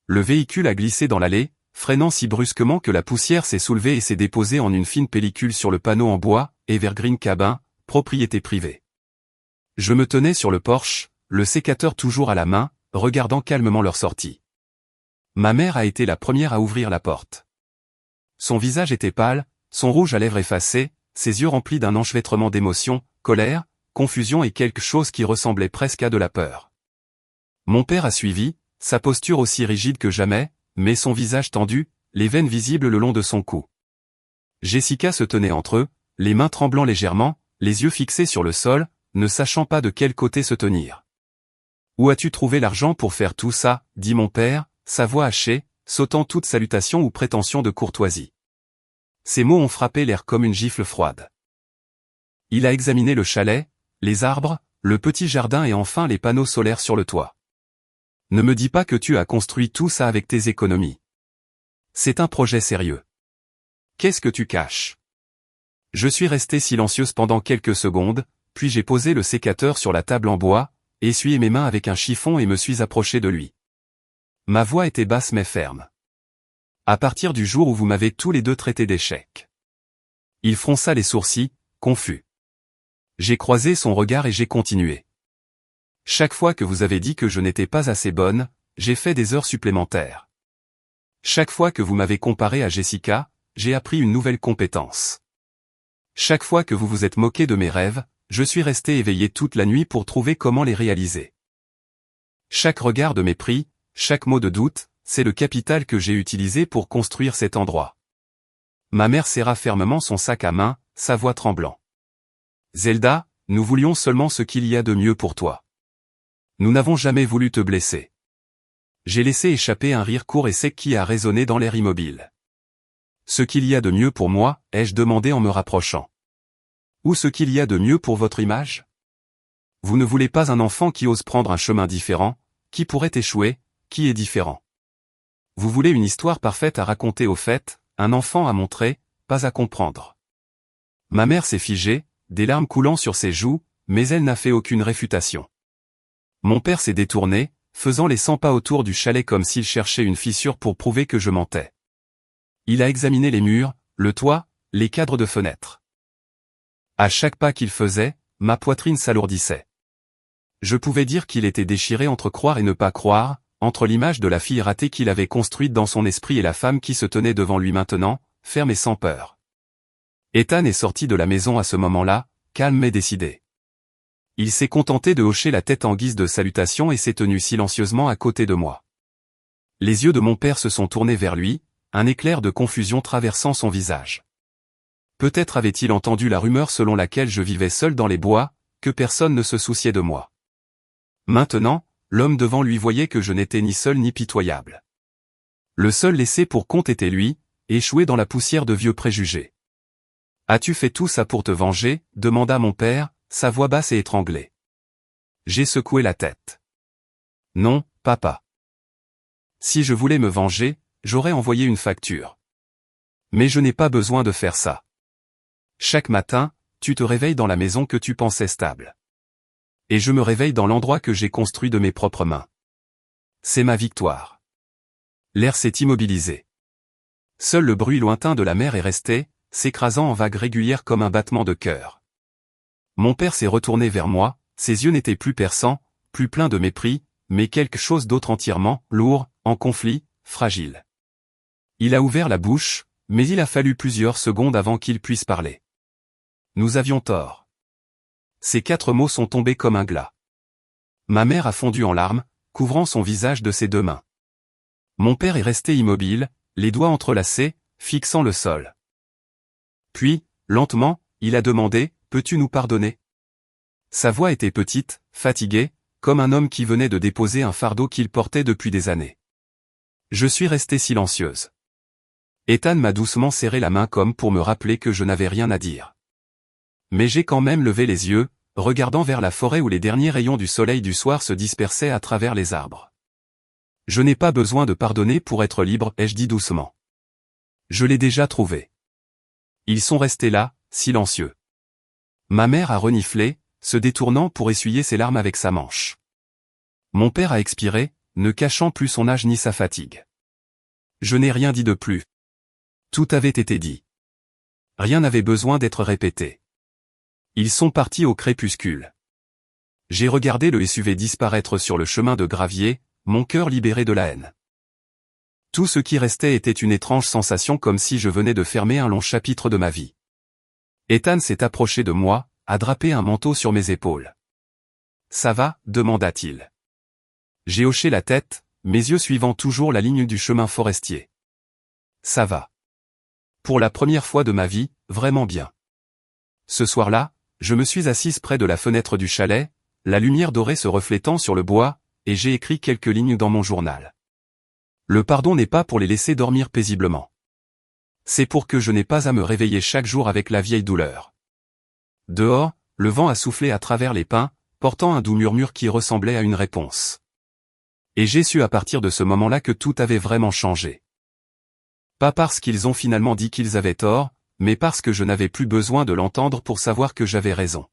Le véhicule a glissé dans l'allée, freinant si brusquement que la poussière s'est soulevée et s'est déposée en une fine pellicule sur le panneau en bois, Evergreen Cabin, propriété privée. Je me tenais sur le porche, le sécateur toujours à la main, regardant calmement leur sortie. Ma mère a été la première à ouvrir la porte. Son visage était pâle, son rouge à lèvres effacé, ses yeux remplis d'un enchevêtrement d'émotions, colère, confusion et quelque chose qui ressemblait presque à de la peur. Mon père a suivi, sa posture aussi rigide que jamais, mais son visage tendu, les veines visibles le long de son cou. Jessica se tenait entre eux, les mains tremblant légèrement, les yeux fixés sur le sol, ne sachant pas de quel côté se tenir. « Où as-tu trouvé l'argent pour faire tout ça ?» dit mon père, sa voix hachée, sautant toute salutation ou prétention de courtoisie. Ces mots ont frappé l'air comme une gifle froide. Il a examiné le chalet, les arbres, le petit jardin et enfin les panneaux solaires sur le toit. Ne me dis pas que tu as construit tout ça avec tes économies. C'est un projet sérieux. Qu'est-ce que tu caches? Je suis resté silencieuse pendant quelques secondes, puis j'ai posé le sécateur sur la table en bois, essuyé mes mains avec un chiffon et me suis approché de lui. Ma voix était basse mais ferme. À partir du jour où vous m'avez tous les deux traité d'échec. Il fronça les sourcils, confus. J'ai croisé son regard et j'ai continué. Chaque fois que vous avez dit que je n'étais pas assez bonne, j'ai fait des heures supplémentaires. Chaque fois que vous m'avez comparé à Jessica, j'ai appris une nouvelle compétence. Chaque fois que vous vous êtes moqué de mes rêves, je suis resté éveillé toute la nuit pour trouver comment les réaliser. Chaque regard de mépris, chaque mot de doute, c'est le capital que j'ai utilisé pour construire cet endroit. Ma mère serra fermement son sac à main, sa voix tremblant. Zelda, nous voulions seulement ce qu'il y a de mieux pour toi. Nous n'avons jamais voulu te blesser. J'ai laissé échapper un rire court et sec qui a résonné dans l'air immobile. Ce qu'il y a de mieux pour moi, ai-je demandé en me rapprochant. Ou ce qu'il y a de mieux pour votre image? Vous ne voulez pas un enfant qui ose prendre un chemin différent, qui pourrait échouer, qui est différent. Vous voulez une histoire parfaite à raconter au fait, un enfant à montrer, pas à comprendre. Ma mère s'est figée, des larmes coulant sur ses joues, mais elle n'a fait aucune réfutation. Mon père s'est détourné, faisant les 100 pas autour du chalet comme s'il cherchait une fissure pour prouver que je mentais. Il a examiné les murs, le toit, les cadres de fenêtres. À chaque pas qu'il faisait, ma poitrine s'alourdissait. Je pouvais dire qu'il était déchiré entre croire et ne pas croire, entre l'image de la fille ratée qu'il avait construite dans son esprit et la femme qui se tenait devant lui maintenant, ferme et sans peur. Ethan est sorti de la maison à ce moment-là, calme mais décidé. Il s'est contenté de hocher la tête en guise de salutation et s'est tenu silencieusement à côté de moi. Les yeux de mon père se sont tournés vers lui, un éclair de confusion traversant son visage. Peut-être avait-il entendu la rumeur selon laquelle je vivais seul dans les bois, que personne ne se souciait de moi. Maintenant, l'homme devant lui voyait que je n'étais ni seul ni pitoyable. Le seul laissé pour compte était lui, échoué dans la poussière de vieux préjugés. « As-tu fait tout ça pour te venger ?» demanda mon père, sa voix basse et étranglée. J'ai secoué la tête. « Non, papa. Si je voulais me venger, j'aurais envoyé une facture. Mais je n'ai pas besoin de faire ça. Chaque matin, tu te réveilles dans la maison que tu pensais stable. Et je me réveille dans l'endroit que j'ai construit de mes propres mains. C'est ma victoire. » L'air s'est immobilisé. Seul le bruit lointain de la mer est resté, s'écrasant en vagues régulières comme un battement de cœur. Mon père s'est retourné vers moi, ses yeux n'étaient plus perçants, plus pleins de mépris, mais quelque chose d'autre entièrement, lourd, en conflit, fragile. Il a ouvert la bouche, mais il a fallu plusieurs secondes avant qu'il puisse parler. Nous avions tort. Ces 4 mots sont tombés comme un glas. Ma mère a fondu en larmes, couvrant son visage de ses 2 mains. Mon père est resté immobile, les doigts entrelacés, fixant le sol. Puis, lentement, il a demandé, « Peux-tu nous pardonner ?» Sa voix était petite, fatiguée, comme un homme qui venait de déposer un fardeau qu'il portait depuis des années. Je suis restée silencieuse. Ethan m'a doucement serré la main comme pour me rappeler que je n'avais rien à dire. Mais j'ai quand même levé les yeux, regardant vers la forêt où les derniers rayons du soleil du soir se dispersaient à travers les arbres. « Je n'ai pas besoin de pardonner pour être libre, ai-je dit doucement. Je l'ai déjà trouvé. » Ils sont restés là, silencieux. Ma mère a reniflé, se détournant pour essuyer ses larmes avec sa manche. Mon père a expiré, ne cachant plus son âge ni sa fatigue. Je n'ai rien dit de plus. Tout avait été dit. Rien n'avait besoin d'être répété. Ils sont partis au crépuscule. J'ai regardé le SUV disparaître sur le chemin de gravier, mon cœur libéré de la haine. Tout ce qui restait était une étrange sensation comme si je venais de fermer un long chapitre de ma vie. Ethan s'est approché de moi, a drapé un manteau sur mes épaules. « Ça va ?» demanda-t-il. J'ai hoché la tête, mes yeux suivant toujours la ligne du chemin forestier. « Ça va. Pour la première fois de ma vie, vraiment bien. » Ce soir-là, je me suis assise près de la fenêtre du chalet, la lumière dorée se reflétant sur le bois, et j'ai écrit quelques lignes dans mon journal. Le pardon n'est pas pour les laisser dormir paisiblement. C'est pour que je n'ai pas à me réveiller chaque jour avec la vieille douleur. Dehors, le vent a soufflé à travers les pins, portant un doux murmure qui ressemblait à une réponse. Et j'ai su à partir de ce moment-là que tout avait vraiment changé. Pas parce qu'ils ont finalement dit qu'ils avaient tort, mais parce que je n'avais plus besoin de l'entendre pour savoir que j'avais raison.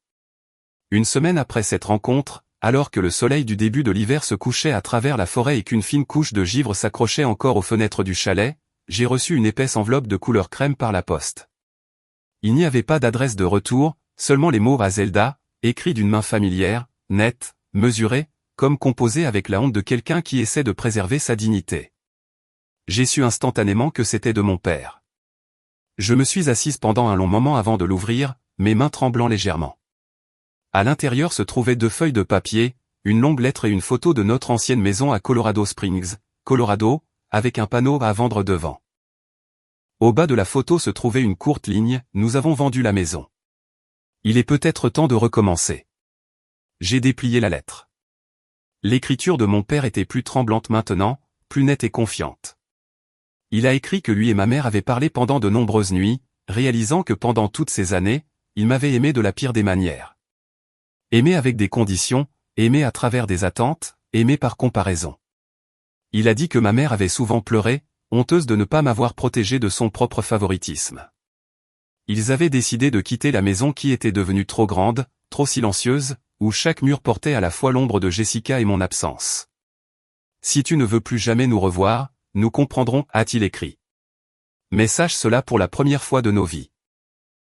Une semaine après cette rencontre, alors que le soleil du début de l'hiver se couchait à travers la forêt et qu'une fine couche de givre s'accrochait encore aux fenêtres du chalet, j'ai reçu une épaisse enveloppe de couleur crème par la poste. Il n'y avait pas d'adresse de retour, seulement les mots à Zelda, écrits d'une main familière, nette, mesurée, comme composés avec la honte de quelqu'un qui essaie de préserver sa dignité. J'ai su instantanément que c'était de mon père. Je me suis assise pendant un long moment avant de l'ouvrir, mes mains tremblant légèrement. À l'intérieur se trouvaient 2 feuilles de papier, une longue lettre et une photo de notre ancienne maison à Colorado Springs, Colorado, avec un panneau à vendre devant. Au bas de la photo se trouvait une courte ligne, « Nous avons vendu la maison. Il est peut-être temps de recommencer. » J'ai déplié la lettre. L'écriture de mon père était plus tremblante maintenant, plus nette et confiante. Il a écrit que lui et ma mère avaient parlé pendant de nombreuses nuits, réalisant que pendant toutes ces années, il m'avait aimé de la pire des manières. Aimer avec des conditions, aimer à travers des attentes, aimer par comparaison. Il a dit que ma mère avait souvent pleuré, honteuse de ne pas m'avoir protégé de son propre favoritisme. Ils avaient décidé de quitter la maison qui était devenue trop grande, trop silencieuse, où chaque mur portait à la fois l'ombre de Jessica et mon absence. Si tu ne veux plus jamais nous revoir, nous comprendrons, a-t-il écrit. Mais sache cela pour la première fois de nos vies.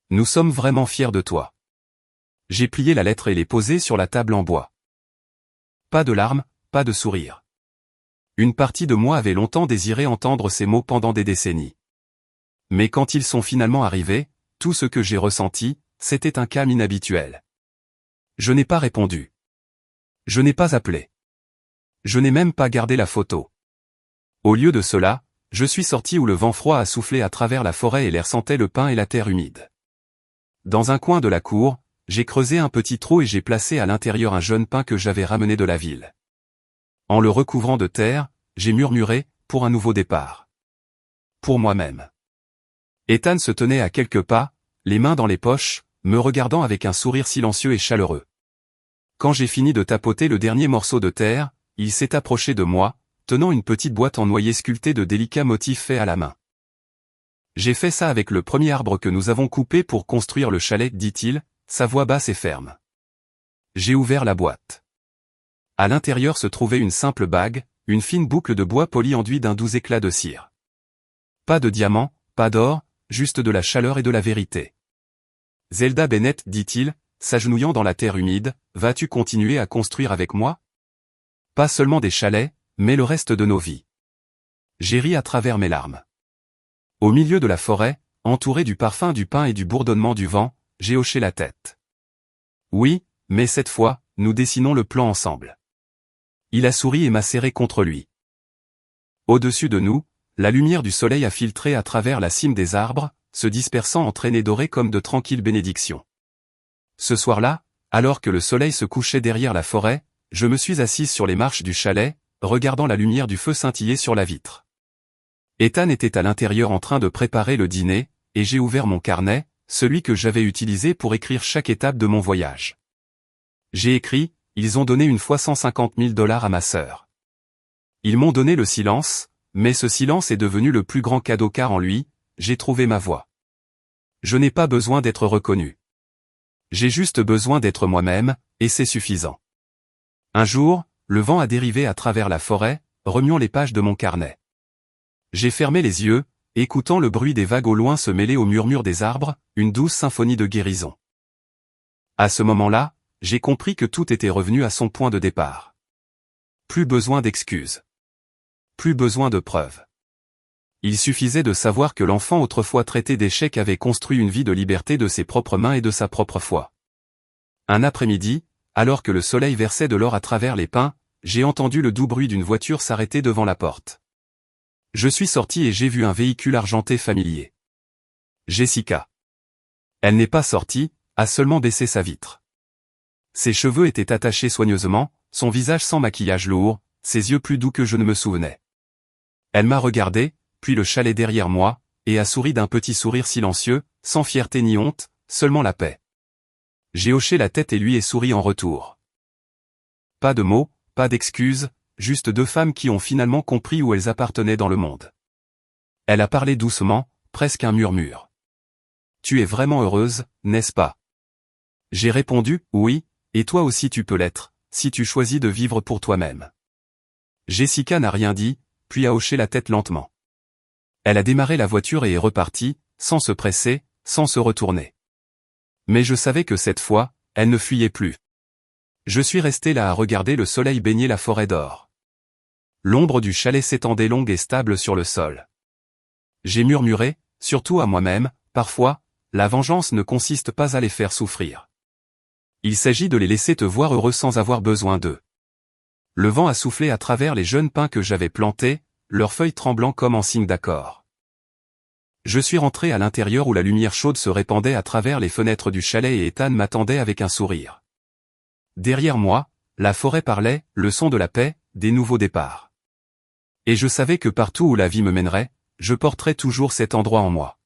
Nous sommes vraiment fiers de toi. J'ai plié la lettre et l'ai posée sur la table en bois. Pas de larmes, pas de sourire. Une partie de moi avait longtemps désiré entendre ces mots pendant des décennies. Mais quand ils sont finalement arrivés, tout ce que j'ai ressenti, c'était un calme inhabituel. Je n'ai pas répondu. Je n'ai pas appelé. Je n'ai même pas gardé la photo. Au lieu de cela, je suis sorti où le vent froid a soufflé à travers la forêt et l'air sentait le pin et la terre humide. Dans un coin de la cour, j'ai creusé un petit trou et j'ai placé à l'intérieur un jeune pin que j'avais ramené de la ville. En le recouvrant de terre, j'ai murmuré, pour un nouveau départ. Pour moi-même. Ethan se tenait à quelques pas, les mains dans les poches, me regardant avec un sourire silencieux et chaleureux. Quand j'ai fini de tapoter le dernier morceau de terre, il s'est approché de moi, tenant une petite boîte en noyer sculptée de délicats motifs faits à la main. J'ai fait ça avec le premier arbre que nous avons coupé pour construire le chalet, dit-il, sa voix basse et ferme. J'ai ouvert la boîte. À l'intérieur se trouvait une simple bague, une fine boucle de bois poli enduit d'un doux éclat de cire. Pas de diamant, pas d'or, juste de la chaleur et de la vérité. Zelda Bennett, dit-il, s'agenouillant dans la terre humide, vas-tu continuer à construire avec moi? Pas seulement des chalets, mais le reste de nos vies. J'ai ri à travers mes larmes. Au milieu de la forêt, entouré du parfum du pin et du bourdonnement du vent, j'ai hoché la tête. Oui, mais cette fois, nous dessinons le plan ensemble. Il a souri et m'a serré contre lui. Au-dessus de nous, la lumière du soleil a filtré à travers la cime des arbres, se dispersant en traînées dorées comme de tranquilles bénédictions. Ce soir-là, alors que le soleil se couchait derrière la forêt, je me suis assise sur les marches du chalet, regardant la lumière du feu scintiller sur la vitre. Ethan était à l'intérieur en train de préparer le dîner, et j'ai ouvert mon carnet, celui que j'avais utilisé pour écrire chaque étape de mon voyage. J'ai écrit, ils ont donné une fois $150 000 à ma sœur. Ils m'ont donné le silence, mais ce silence est devenu le plus grand cadeau car en lui, j'ai trouvé ma voie. Je n'ai pas besoin d'être reconnu. J'ai juste besoin d'être moi-même, et c'est suffisant. Un jour, le vent a dérivé à travers la forêt, remuant les pages de mon carnet. J'ai fermé les yeux, écoutant le bruit des vagues au loin se mêler au murmure des arbres, une douce symphonie de guérison. À ce moment-là, j'ai compris que tout était revenu à son point de départ. Plus besoin d'excuses. Plus besoin de preuves. Il suffisait de savoir que l'enfant autrefois traité d'échec avait construit une vie de liberté de ses propres mains et de sa propre foi. Un après-midi, alors que le soleil versait de l'or à travers les pins, j'ai entendu le doux bruit d'une voiture s'arrêter devant la porte. Je suis sorti et j'ai vu un véhicule argenté familier. Jessica. Elle n'est pas sortie, a seulement baissé sa vitre. Ses cheveux étaient attachés soigneusement, son visage sans maquillage lourd, ses yeux plus doux que je ne me souvenais. Elle m'a regardé, puis le chalet derrière moi, et a souri d'un petit sourire silencieux, sans fierté ni honte, seulement la paix. J'ai hoché la tête et lui ai souri en retour. Pas de mots, pas d'excuses, juste deux femmes qui ont finalement compris où elles appartenaient dans le monde. Elle a parlé doucement, presque un murmure. Tu es vraiment heureuse, n'est-ce pas? J'ai répondu, oui, et toi aussi tu peux l'être, si tu choisis de vivre pour toi-même. Jessica n'a rien dit, puis a hoché la tête lentement. Elle a démarré la voiture et est repartie, sans se presser, sans se retourner. Mais je savais que cette fois, elle ne fuyait plus. Je suis resté là à regarder le soleil baigner la forêt d'or. L'ombre du chalet s'étendait longue et stable sur le sol. J'ai murmuré, surtout à moi-même, parfois, la vengeance ne consiste pas à les faire souffrir. Il s'agit de les laisser te voir heureux sans avoir besoin d'eux. Le vent a soufflé à travers les jeunes pins que j'avais plantés, leurs feuilles tremblant comme en signe d'accord. Je suis rentré à l'intérieur où la lumière chaude se répandait à travers les fenêtres du chalet et Ethan m'attendait avec un sourire. Derrière moi, la forêt parlait, le son de la paix, des nouveaux départs. Et je savais que partout où la vie me mènerait, je porterais toujours cet endroit en moi.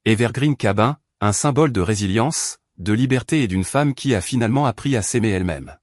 Evergreen Cabin, un symbole de résilience, de liberté et d'une femme qui a finalement appris à s'aimer elle-même.